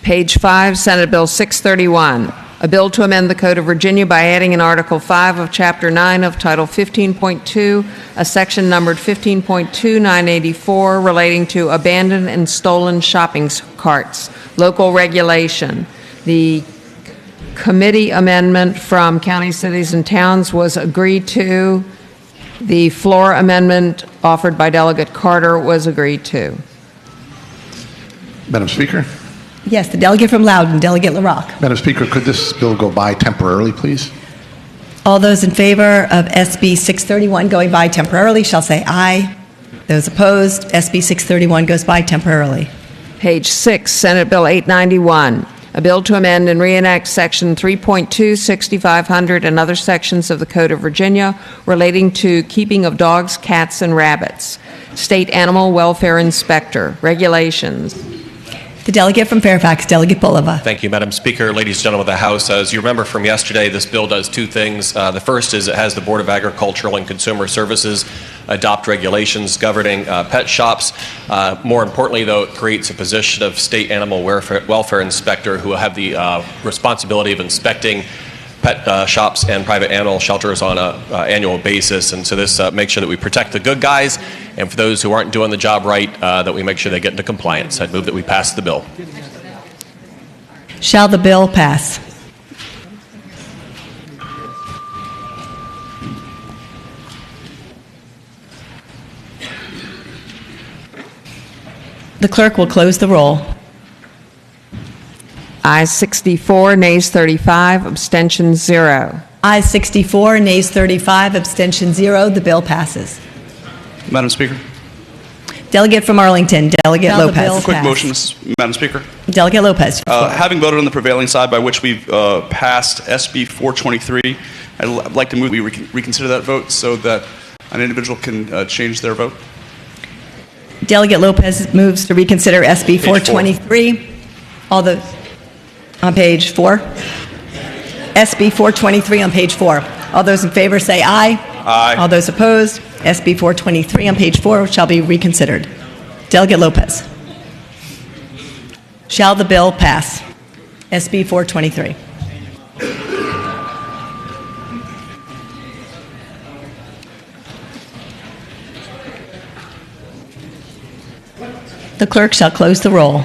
Page 5, Senate Bill 631, a bill to amend the Code of Virginia by adding in Article 5 of Chapter 9 of Title 15.2 a section numbered 15.2984 relating to abandoned and stolen shopping carts, local regulation. The committee amendment from County, Cities, and Towns was agreed to. The floor amendment offered by Delegate Carter was agreed to. Madam Speaker? Yes, the delegate from Loudoun, Delegate LaRocque. Madam Speaker, could this bill go by temporarily, please? All those in favor of SB 631 going by temporarily shall say aye. Those opposed, SB 631 goes by temporarily. Page 6, Senate Bill 891, a bill to amend and reenact Section 3.2, 6500, and other sections of the Code of Virginia relating to keeping of dogs, cats, and rabbits. State Animal Welfare Inspector, regulations. The delegate from Fairfax, Delegate Bulova. Thank you, Madam Speaker. Ladies and gentlemen of the House, as you remember from yesterday, this bill does two things. The first is it has the Board of Agricultural and Consumer Services adopt regulations governing pet shops. More importantly, though, it creates a position of State Animal Welfare Inspector who will have the responsibility of inspecting pet shops and private animal shelters on an annual basis. And so this makes sure that we protect the good guys, and for those who aren't doing the job right, that we make sure they get into compliance. I'd move that we pass the bill. Shall the bill pass? The clerk will close the roll. Ayes 64, nays 35, abstentions 0. Ayes 64, nays 35, abstention 0. The bill passes. Madam Speaker. Delegate from Arlington, Delegate Lopez. Quick motion, Madam Speaker. Delegate Lopez. Having voted on the prevailing side by which we've passed SB 423, I'd like to move we reconsider that vote so that an individual can change their vote. Delegate Lopez moves to reconsider SB 423. All the on page 4. SB 423 on page 4. All those in favor say aye. Aye. All those opposed, SB 423 on page 4 shall be reconsidered. Delegate Lopez. Shall the bill pass? SB 423. The clerk shall close the roll.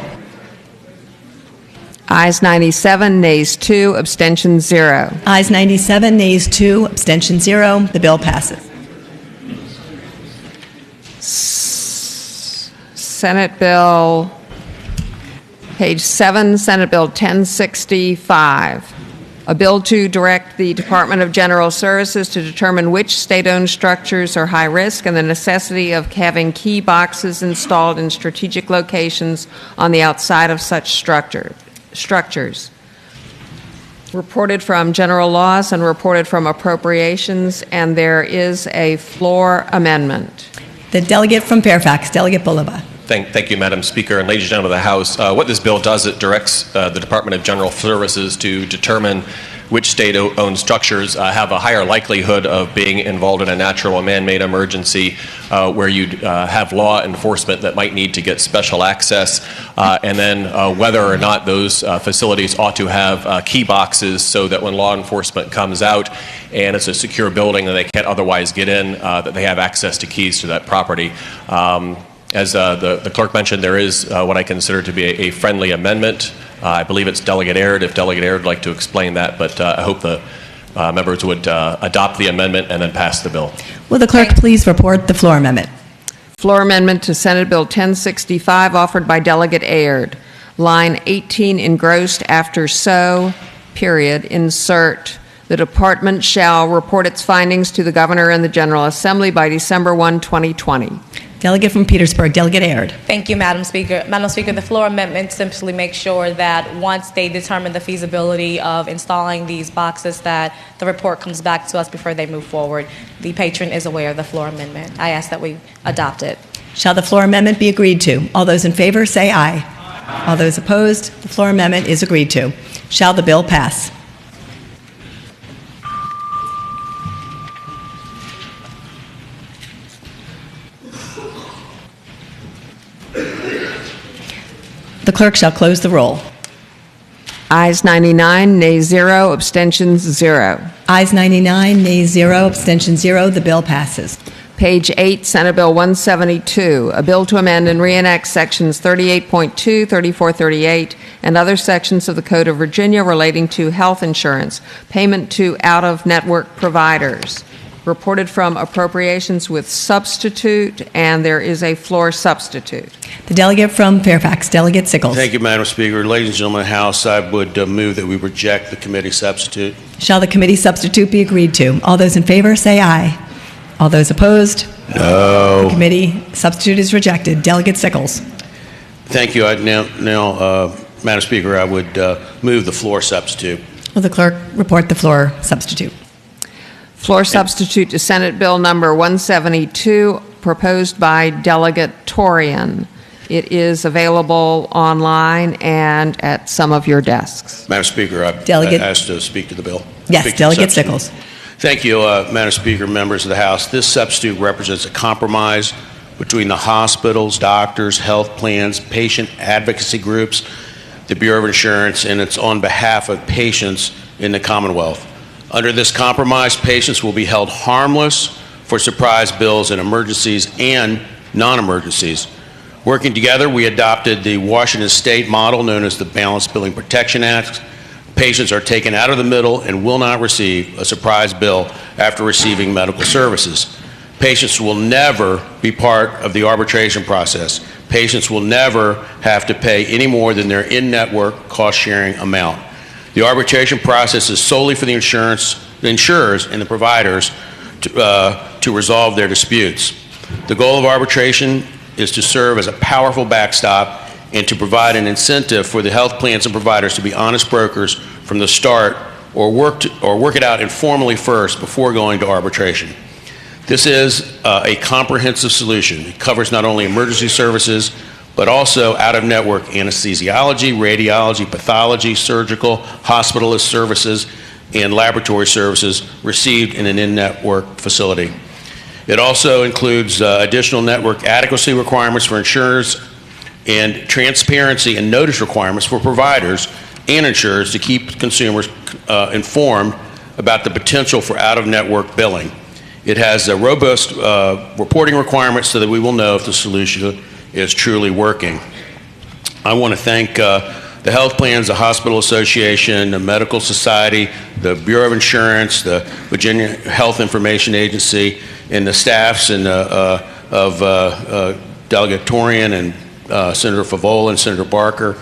Ayes 97, nays 2, abstentions 0. Ayes 97, nays 2, abstention 0. The bill passes. Senate Bill, page 7, Senate Bill 1065. A bill to direct the Department of General Services to determine which state-owned structures are high risk and the necessity of having key boxes installed in strategic locations on the outside of such structures. Reported from General Laws and reported from Appropriations, and there is a floor amendment. The delegate from Fairfax, Delegate Bulova. Thank you, Madam Speaker, and ladies and gentlemen of the House. What this bill does, it directs the Department of General Services to determine which state-owned structures have a higher likelihood of being involved in a natural or man-made emergency where you have law enforcement that might need to get special access, and then whether or not those facilities ought to have key boxes so that when law enforcement comes out and it's a secure building and they can't otherwise get in, that they have access to keys to that property. As the clerk mentioned, there is what I consider to be a friendly amendment. I believe it's Delegate Aird. If Delegate Aird would like to explain that, but I hope the members would adopt the amendment and then pass the bill. Will the clerk please report the floor amendment? Floor amendment to Senate Bill 1065 offered by Delegate Aird. Line 18 engrossed after so, period, insert. The department shall report its findings to the Governor and the General Assembly by December 1, 2020. Delegate from Petersburg, Delegate Aird. Thank you, Madam Speaker. Madam Speaker, the floor amendment simply makes sure that once they determine the feasibility of installing these boxes, that the report comes back to us before they move forward. The patron is aware of the floor amendment. I ask that we adopt it. Shall the floor amendment be agreed to? All those in favor say aye. All those opposed, the floor amendment is agreed to. Shall the bill pass? The clerk shall close the roll. Ayes 99, nays 0, abstentions 0. Ayes 99, nays 0, abstention 0. The bill passes. Page 8, Senate Bill 172, a bill to amend and reenact sections 38.2, 3438, and other sections of the Code of Virginia relating to health insurance, payment to out-of-network providers. Reported from Appropriations with substitute, and there is a floor substitute. The delegate from Fairfax, Delegate Sickles. Thank you, Madam Speaker. Ladies and gentlemen of the House, I would move that we reject the committee substitute. Shall the committee substitute be agreed to? All those in favor say aye. All those opposed? No. The committee substitute is rejected. Delegate Sickles. Thank you. Madam Speaker, I would move the floor substitute. Will the clerk report the floor substitute? Floor substitute to Senate Bill number 172, proposed by Delegate Torian. It is available online and at some of your desks. Madam Speaker, I asked to speak to the bill. Yes, Delegate Sickles. Thank you, Madam Speaker, members of the House. This substitute represents a compromise between the hospitals, doctors, health plans, patient advocacy groups, the Bureau of Insurance, and it's on behalf of patients in the Commonwealth. Under this compromise, patients will be held harmless for surprise bills in emergencies and non-emergencies. Working together, we adopted the Washington State model known as the Balanced Billing Protection Act. Patients are taken out of the middle and will not receive a surprise bill after receiving medical services. Patients will never be part of the arbitration process. Patients will never have to pay any more than their in-network cost-sharing amount. The arbitration process is solely for the insurers and the providers to resolve their disputes. The goal of arbitration is to serve as a powerful backstop and to provide an incentive for the health plans and providers to be honest brokers from the start or work it out informally first before going to arbitration. This is a comprehensive solution. It covers not only emergency services, but also out-of-network anesthesiology, radiology, pathology, surgical, hospitalist services, and laboratory services received in an in-network facility. It also includes additional network adequacy requirements for insurers and transparency and notice requirements for providers and insurers to keep consumers informed about the potential for out-of-network billing. It has robust reporting requirements so that we will know if the solution is truly working. I want to thank the health plans, the Hospital Association, the Medical Society, the Bureau of Insurance, the Virginia Health Information Agency, and the staffs and of Delegate Torian and Senator Favola and Senator Barker,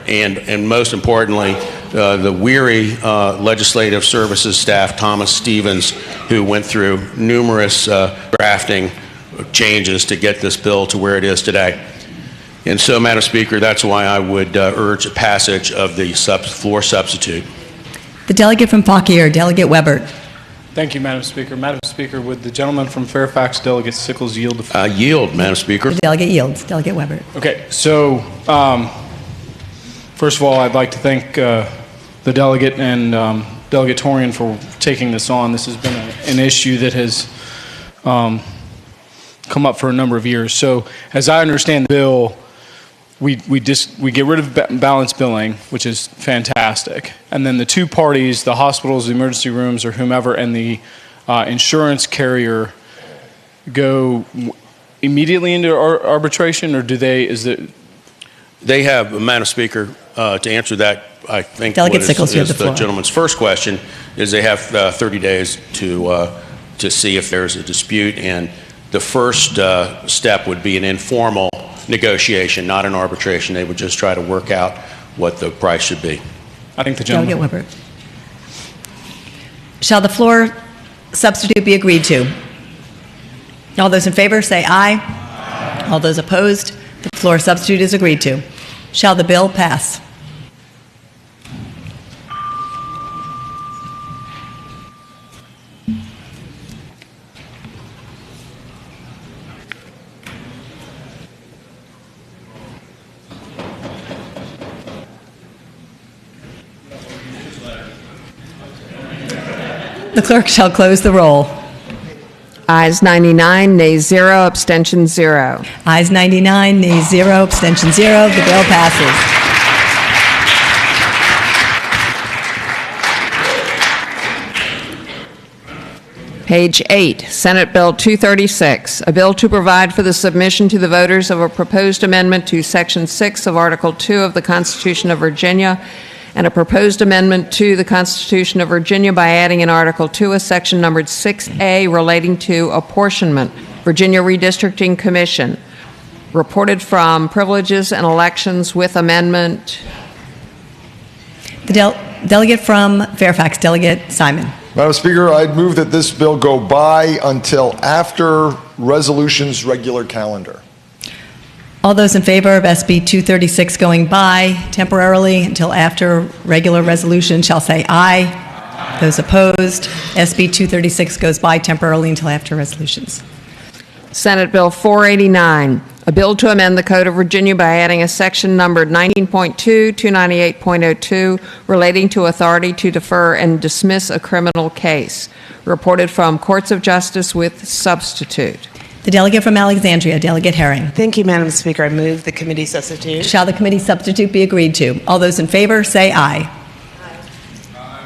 and most importantly, the weary Legislative Services staff, Thomas Stevens, who went through numerous drafting changes to get this bill to where it is today. And so, Madam Speaker, that's why I would urge passage of the floor substitute. The delegate from Fauquier, Delegate Weber. Thank you, Madam Speaker. Madam Speaker, would the gentleman from Fairfax, Delegate Sickles, yield the floor? Yield, Madam Speaker. The delegate yields. Delegate Weber. Okay, so first of all, I'd like to thank the delegate and Delegate Torian for taking this on. This has been an issue that has come up for a number of years. So, as I understand the bill, we get rid of balanced billing, which is fantastic, and then the two parties, the hospitals, the emergency rooms, or whomever, and the insurance carrier go immediately into arbitration, or do they? They have, Madam Speaker, to answer that. I think Delegate what Sickles, you have is the floor. the gentleman's first question is they have 30 days to see if there's a dispute, and the first step would be an informal negotiation, not an arbitration. They would just try to work out what the price should be. I think the gentleman. Delegate Weber. Shall the floor substitute be agreed to? All those in favor say aye. Aye. All those opposed, the floor substitute is agreed to. Shall the bill pass? The clerk shall close the roll. Ayes 99, nays 0, abstentions 0. Ayes 99, nays 0, abstention 0. The bill passes. Page 8, Senate Bill 236, a bill to provide for the submission to the voters of a proposed amendment to Section 6 of Article 2 of the Constitution of Virginia, and a proposed amendment to the Constitution of Virginia by adding in Article 2 a section numbered 6A relating to apportionment, Virginia Redistricting Commission. Reported from Privileges and Elections with amendment. The delegate from Fairfax, Delegate Simon. Madam Speaker, I'd move that this bill go by until after resolution's regular calendar. All those in favor of SB 236 going by temporarily until after regular resolution shall say aye. Aye. Those opposed, SB 236 goes by temporarily until after resolutions. Senate Bill 489, a bill to amend the Code of Virginia by adding a section numbered 19.2 298.02 relating to authority to defer and dismiss a criminal case. Reported from Courts of Justice with substitute. The delegate from Alexandria, Delegate Herring. Thank you, Madam Speaker. I move the committee substitute. Shall the committee substitute be agreed to? All those in favor say aye.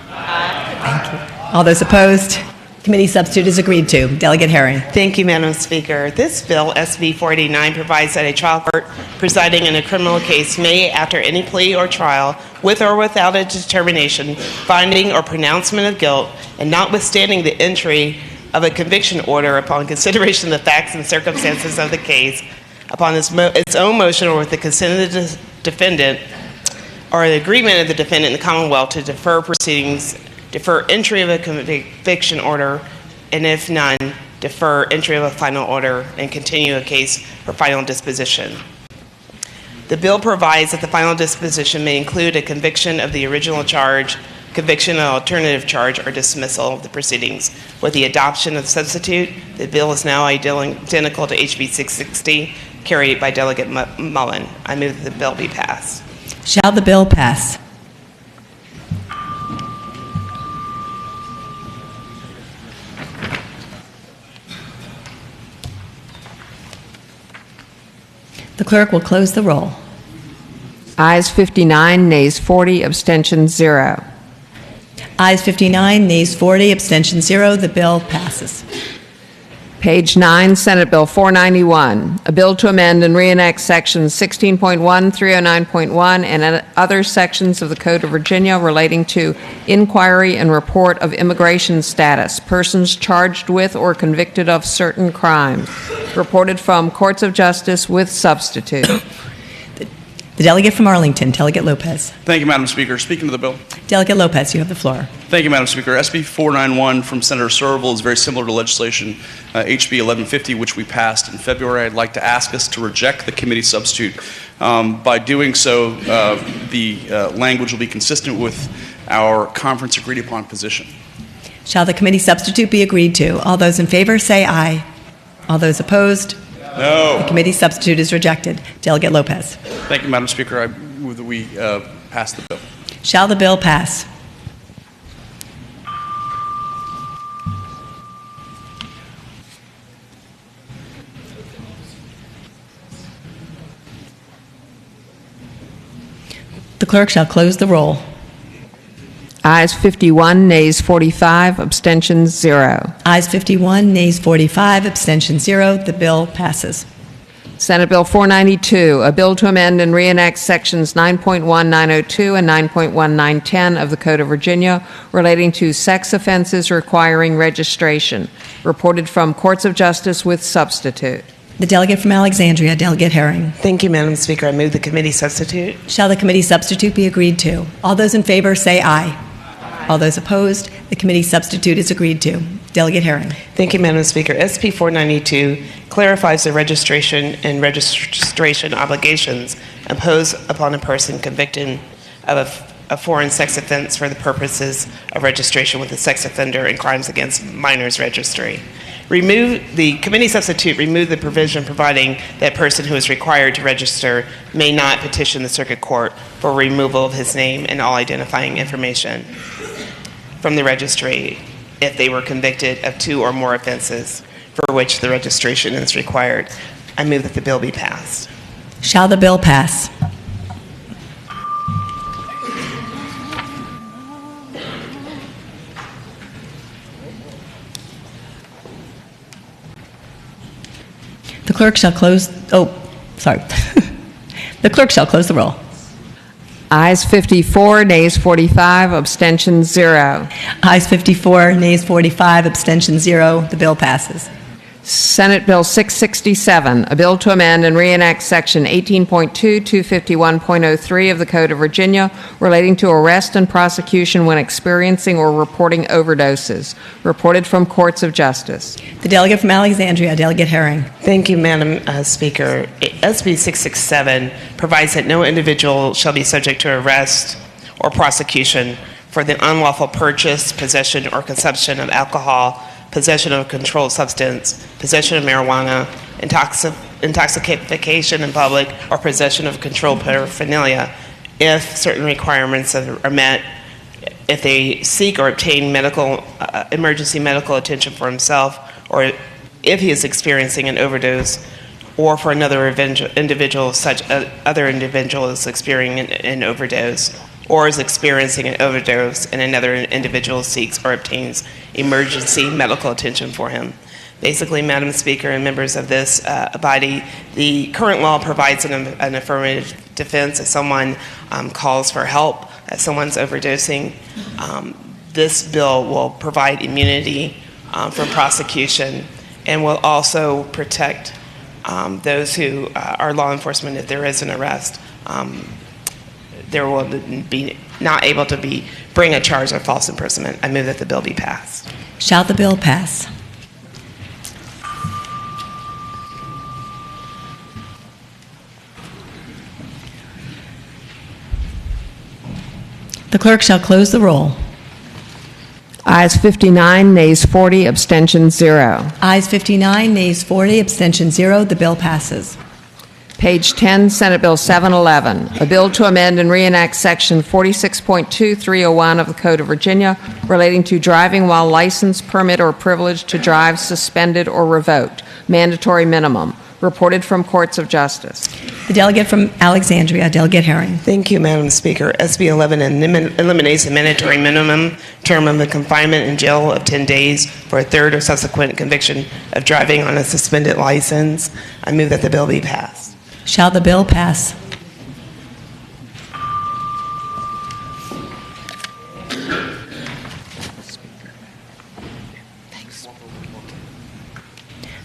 Aye. Thank you. All those opposed? Committee substitute is agreed to. Delegate Herring. Thank you, Madam Speaker. This bill, SB 489, provides that a trial court presiding in a criminal case may, after any plea or trial, with or without a determination, finding, or pronouncement of guilt, and notwithstanding the entry of a conviction order upon consideration of the facts and circumstances of the case, upon its own motion or with the consent of the defendant, or the agreement of the defendant and the Commonwealth to defer proceedings, defer entry of a conviction order, and if none, defer entry of a final order and continue a case for final disposition. The bill provides that the final disposition may include a conviction of the original charge, conviction, an alternative charge, or dismissal of the proceedings. With the adoption of the substitute, the bill is now identical to HB 660, carried by Delegate Mullen. I move that the bill be passed. Shall the bill pass? The clerk will close the roll. Ayes 59, nays 40, abstentions 0. Ayes 59, nays 40, abstention 0. The bill passes. Page 9, Senate Bill 491, a bill to amend and reenact Sections 16.1, 309.1, and other sections of the Code of Virginia relating to inquiry and report of immigration status, persons charged with or convicted of certain crimes, reported from courts of justice with substitute. The delegate from Arlington, Delegate Lopez. Thank you, Madam Speaker. Speaking to the bill. Delegate Lopez, you have the floor. Thank you, Madam Speaker. SB 491 from Senator Serval is very similar to legislation HB 1150, which we passed in February. I'd like to ask us to reject the committee substitute. By doing so, the language will be consistent with our conference agreed upon position. Shall the committee substitute be agreed to? All those in favor say aye. All those opposed? No. The committee substitute is rejected. Delegate Lopez. Thank you, Madam Speaker. I move that we pass the bill. Shall the bill pass? The clerk shall close the roll. Ayes 51, nays 45, abstentions 0. Ayes 51, nays 45, abstentions 0. The bill passes. Senate Bill 492, a bill to amend and reenact Sections 9.1902 and 9.1910 of the Code of Virginia relating to sex offenses requiring registration, reported from courts of justice with substitute. The delegate from Alexandria, Delegate Herring. Thank you, Madam Speaker. I move the committee substitute. Shall the committee substitute be agreed to? All those in favor say aye. All those opposed, the committee substitute is agreed to. Delegate Herring. Thank you, Madam Speaker. SB 492 clarifies the registration and registration obligations imposed upon a person convicted of a foreign sex offense for the purposes of registration with the Sex Offender and Crimes Against Minors Registry. The committee substitute removed the provision providing that person who is required to register may not petition the circuit court for removal of his name and all identifying information from the registry if they were convicted of 2 or more offenses for which the registration is required. I move that the bill be passed. Shall the bill pass? The clerk shall close, the clerk shall close the roll. Ayes 54, nays 45, abstentions 0. Ayes 54, nays 45, abstentions 0. The bill passes. Senate Bill 667, a bill to amend and reenact Section 18.2, 251.03 of the Code of Virginia relating to arrest and prosecution when experiencing or reporting overdoses, reported from courts of justice. The delegate from Alexandria, Delegate Herring. Thank you, Madam Speaker. SB 667 provides that no individual shall be subject to arrest or prosecution for the unlawful purchase, possession, or consumption of alcohol, possession of a controlled substance, possession of marijuana, intoxication in public, or possession of controlled paraphernalia if certain requirements are met, if they seek or obtain emergency medical attention for himself, or if he is experiencing an overdose, or for another individual, such other individual is experiencing an overdose, or is experiencing an overdose and another individual seeks or obtains emergency medical attention for him. Basically, Madam Speaker and members of this body, the current law provides an affirmative defense if someone calls for help, if someone's overdosing. This bill will provide immunity from prosecution and will also protect those who are law enforcement if there is an arrest. There will be not able to bring a charge of false imprisonment. I move that the bill be passed. Shall the bill pass? The clerk shall close the roll. Ayes 59, nays 40, abstentions 0. Ayes 59, nays 40, abstention 0. The bill passes. Page 10, Senate Bill 711, a bill to amend and reenact Section 46.2301 of the Code of Virginia relating to driving while license, permit, or privilege to drive suspended or revoked, mandatory minimum, reported from courts of justice. The delegate from Alexandria, Delegate Herring. Thank you, Madam Speaker. SB 11 eliminates the mandatory minimum term of confinement in jail of 10 days for a third or subsequent conviction of driving on a suspended license. I move that the bill be passed. Shall the bill pass?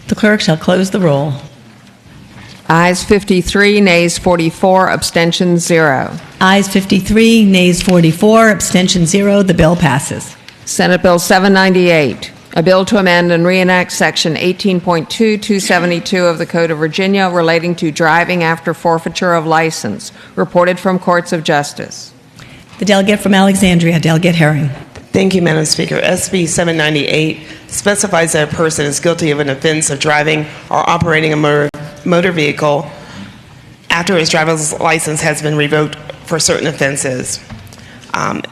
The clerk shall close the roll. Ayes 53, nays 44, abstentions 0. Ayes 53, nays 44, abstention 0. The bill passes. Senate Bill 798, a bill to amend and reenact Section 18.2-272 of the Code of Virginia relating to driving after forfeiture of license, reported from courts of justice. The delegate from Alexandria, Delegate Herring. Thank you, Madam Speaker. SB 798 specifies that a person is guilty of an offense of driving or operating a motor vehicle after his driver's license has been revoked for certain offenses. And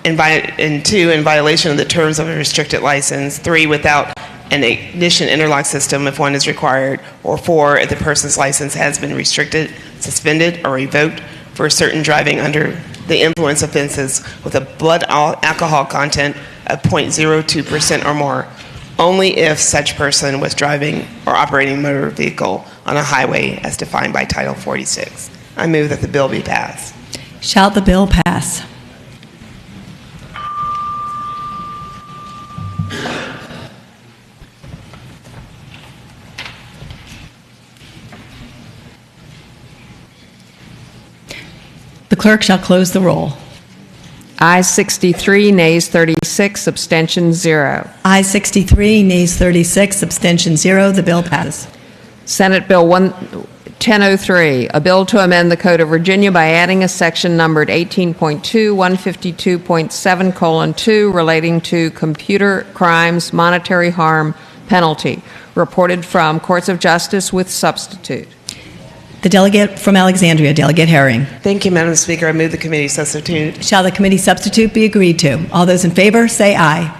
2, in violation of the terms of a restricted license. 3, without an ignition interlock system if one is required. Or 4, if the person's license has been restricted, suspended, or revoked for certain driving under the influence offenses with a blood alcohol content of 0.02% or more, only if such person was driving or operating a motor vehicle on a highway as defined by Title 46. I move that the bill be passed. Shall the bill pass? The clerk shall close the roll. Ayes 63, nays 36, abstentions 0. Ayes 63, nays 36, abstention 0. The bill passes. Senate Bill 1003, a bill to amend the Code of Virginia by adding a section numbered 18.2-152.7:2 relating to computer crimes, monetary harm, penalty, reported from courts of justice with substitute. The delegate from Alexandria, Delegate Herring. Thank you, Madam Speaker. I move the committee substitute. Shall the committee substitute be agreed to? All those in favor, say aye.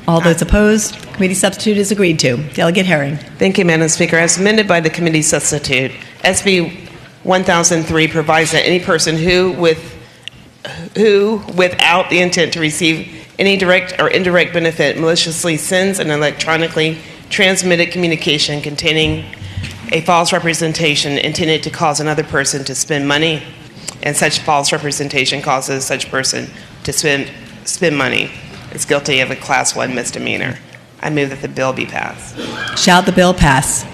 All those opposed, committee substitute is agreed to. Delegate Herring. Thank you, Madam Speaker. As amended by the committee substitute, SB 1003 provides that any person who, without the intent to receive any direct or indirect benefit, maliciously sends an electronically transmitted communication containing a false representation intended to cause another person to spend money, and such false representation causes such person to spend money, is guilty of a Class 1 misdemeanor. I move that the bill be passed. Shall the bill pass?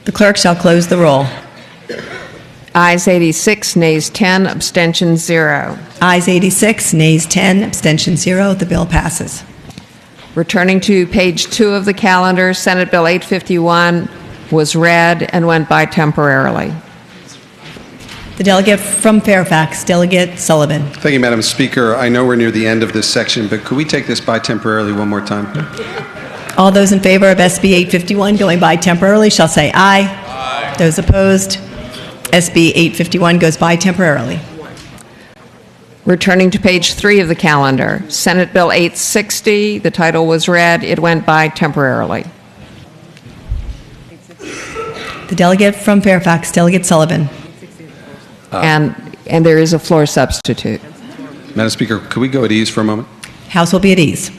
The clerk shall close the roll. Ayes 86, nays 10, abstentions 0. Ayes 86, nays 10, abstention 0. The bill passes. Returning to page 2 of the calendar, Senate Bill 851 was read and went by temporarily. The delegate from Fairfax, Delegate Sullivan. Thank you, Madam Speaker. I know we're near the end of this section, but could we take this by temporarily one more time? All those in favor of SB 851 going by temporarily shall say aye. Aye. Those opposed, SB 851 goes by temporarily. Returning to page 3 of the calendar, Senate Bill 860, the title was read, it went by temporarily. The delegate from Fairfax, Delegate Sullivan. And there is a floor substitute. Madam Speaker, could we go at ease for a moment? House will be at ease.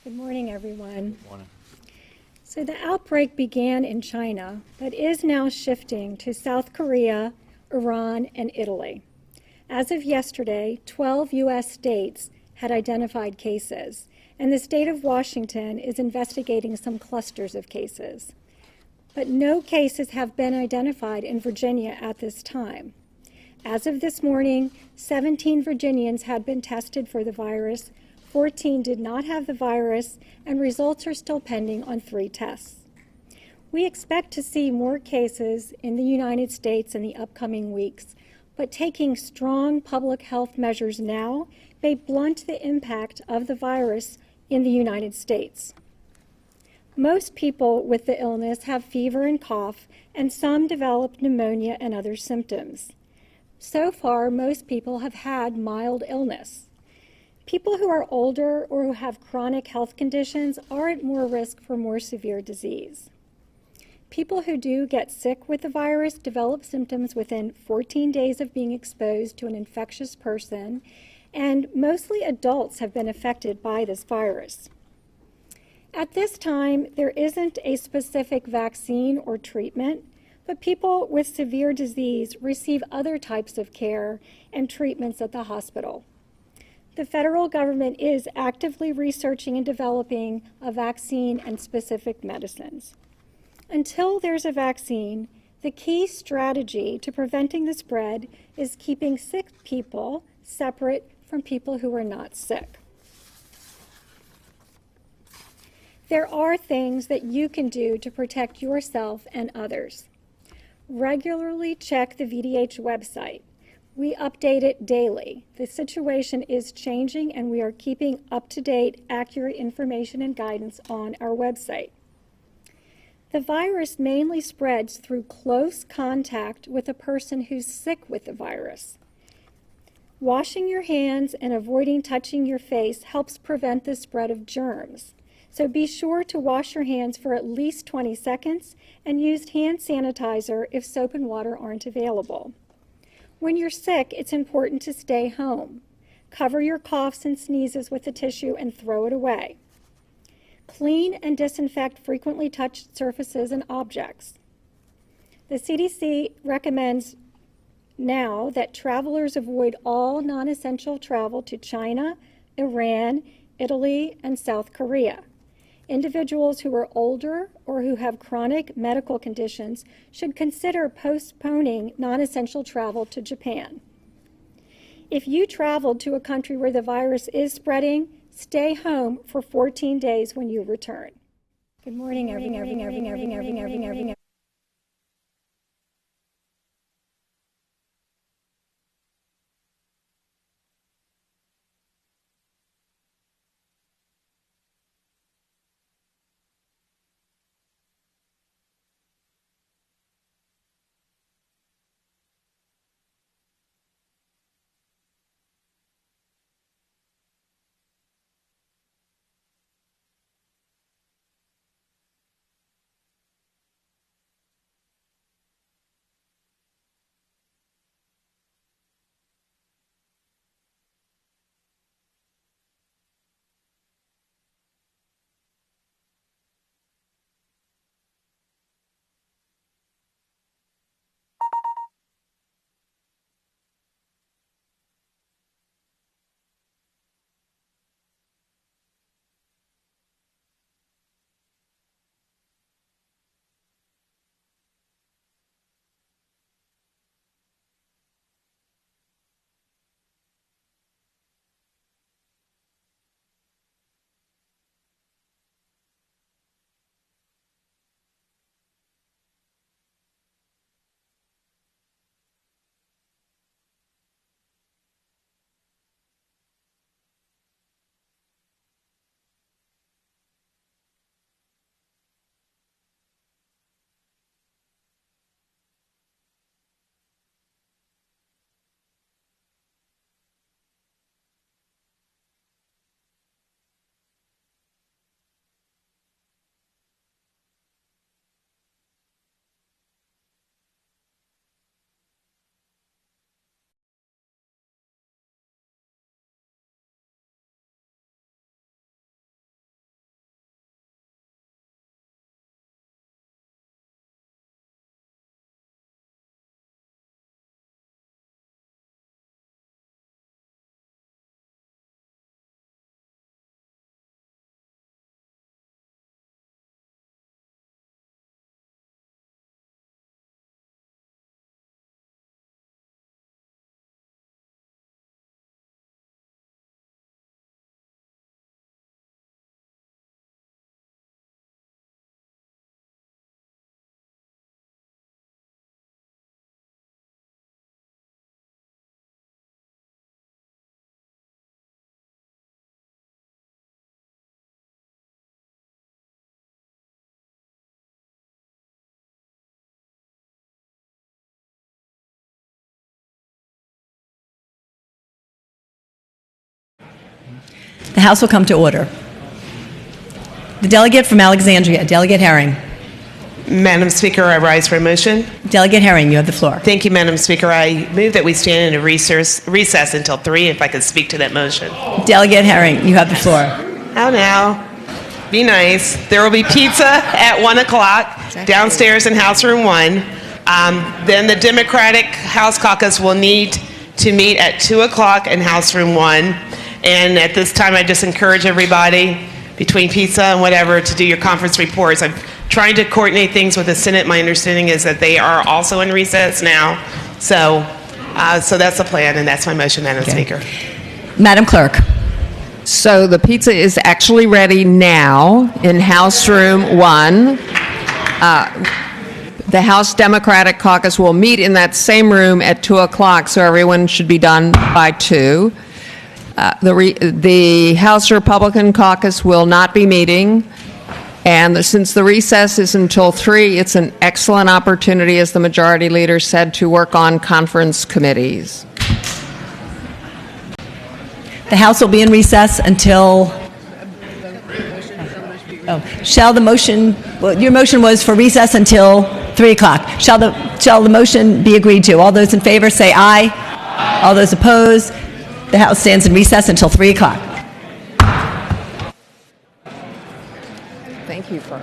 Good morning, everyone. Good morning. So the outbreak began in China, but is now shifting to South Korea, Iran, and Italy. As of yesterday, 12 U.S. states had identified cases, and the state of Washington is investigating some clusters of cases. But no cases have been identified in Virginia at this time. As of this morning, 17 Virginians had been tested for the virus, 14 did not have the virus, and results are still pending on 3 tests. We expect to see more cases in the United States in the upcoming weeks, but taking strong public health measures now may blunt the impact of the virus in the United States. Most people with the illness have fever and cough, and some develop pneumonia and other symptoms. So far, most people have had mild illness. People who are older or who have chronic health conditions are at more risk for more severe disease. People who do get sick with the virus develop symptoms within 14 days of being exposed to an infectious person, and mostly adults have been affected by this virus. At this time, there isn't a specific vaccine or treatment, but people with severe disease receive other types of care and treatments at the hospital. The federal government is actively researching and developing a vaccine and specific medicines. Until there's a vaccine, the key strategy to preventing the spread is keeping sick people separate from people who are not sick. There are things that you can do to protect yourself and others. Regularly check the VDH website. We update it daily. The situation is changing, and we are keeping up-to-date, accurate information and guidance on our website. The virus mainly spreads through close contact with a person who's sick with the virus. Washing your hands and avoiding touching your face helps prevent the spread of germs. So be sure to wash your hands for at least 20 seconds and use hand sanitizer if soap and water aren't available. When you're sick, it's important to stay home. Cover your coughs and sneezes with a tissue and throw it away. Clean and disinfect frequently touched surfaces and objects. The CDC recommends now that travelers avoid all non-essential travel to China, Iran, Italy, and South Korea. Individuals who are older or who have chronic medical conditions should consider postponing non-essential travel to Japan. If you traveled to a country where the virus is spreading, stay home for 14 days when you return. Good morning, everyone. The House will come to order. The delegate from Alexandria, Delegate Herring. Madam Speaker, I rise for a motion. Delegate Herring, you have the floor. Thank you, Madam Speaker. I move that we stand in a recess until 3, if I could speak to that motion. Delegate Herring, you have the floor. How now? Be nice. There will be pizza at 1 o'clock downstairs in House Room 1. Then the Democratic House Caucus will need to meet at 2 o'clock in House Room 1. And at this time, I just encourage everybody, between pizza and whatever, to do your conference reports. I'm trying to coordinate things with the Senate. My understanding is that they are also in recess now. So that's the plan, and that's my motion, Madam Speaker. Madam Clerk. So the pizza is actually ready now in House Room 1. The House Democratic Caucus will meet in that same room at 2 o'clock, so everyone should be done by 2. The House Republican Caucus will not be meeting, and since the recess is until 3, it's an excellent opportunity, as the Majority Leader said, to work on conference committees. The House will be in recess until... Shall the motion... Well, your motion was for recess until 3 o'clock. Shall the motion be agreed to? All those in favor say aye. All those opposed? The House stands in recess until 3 o'clock. Thank you for...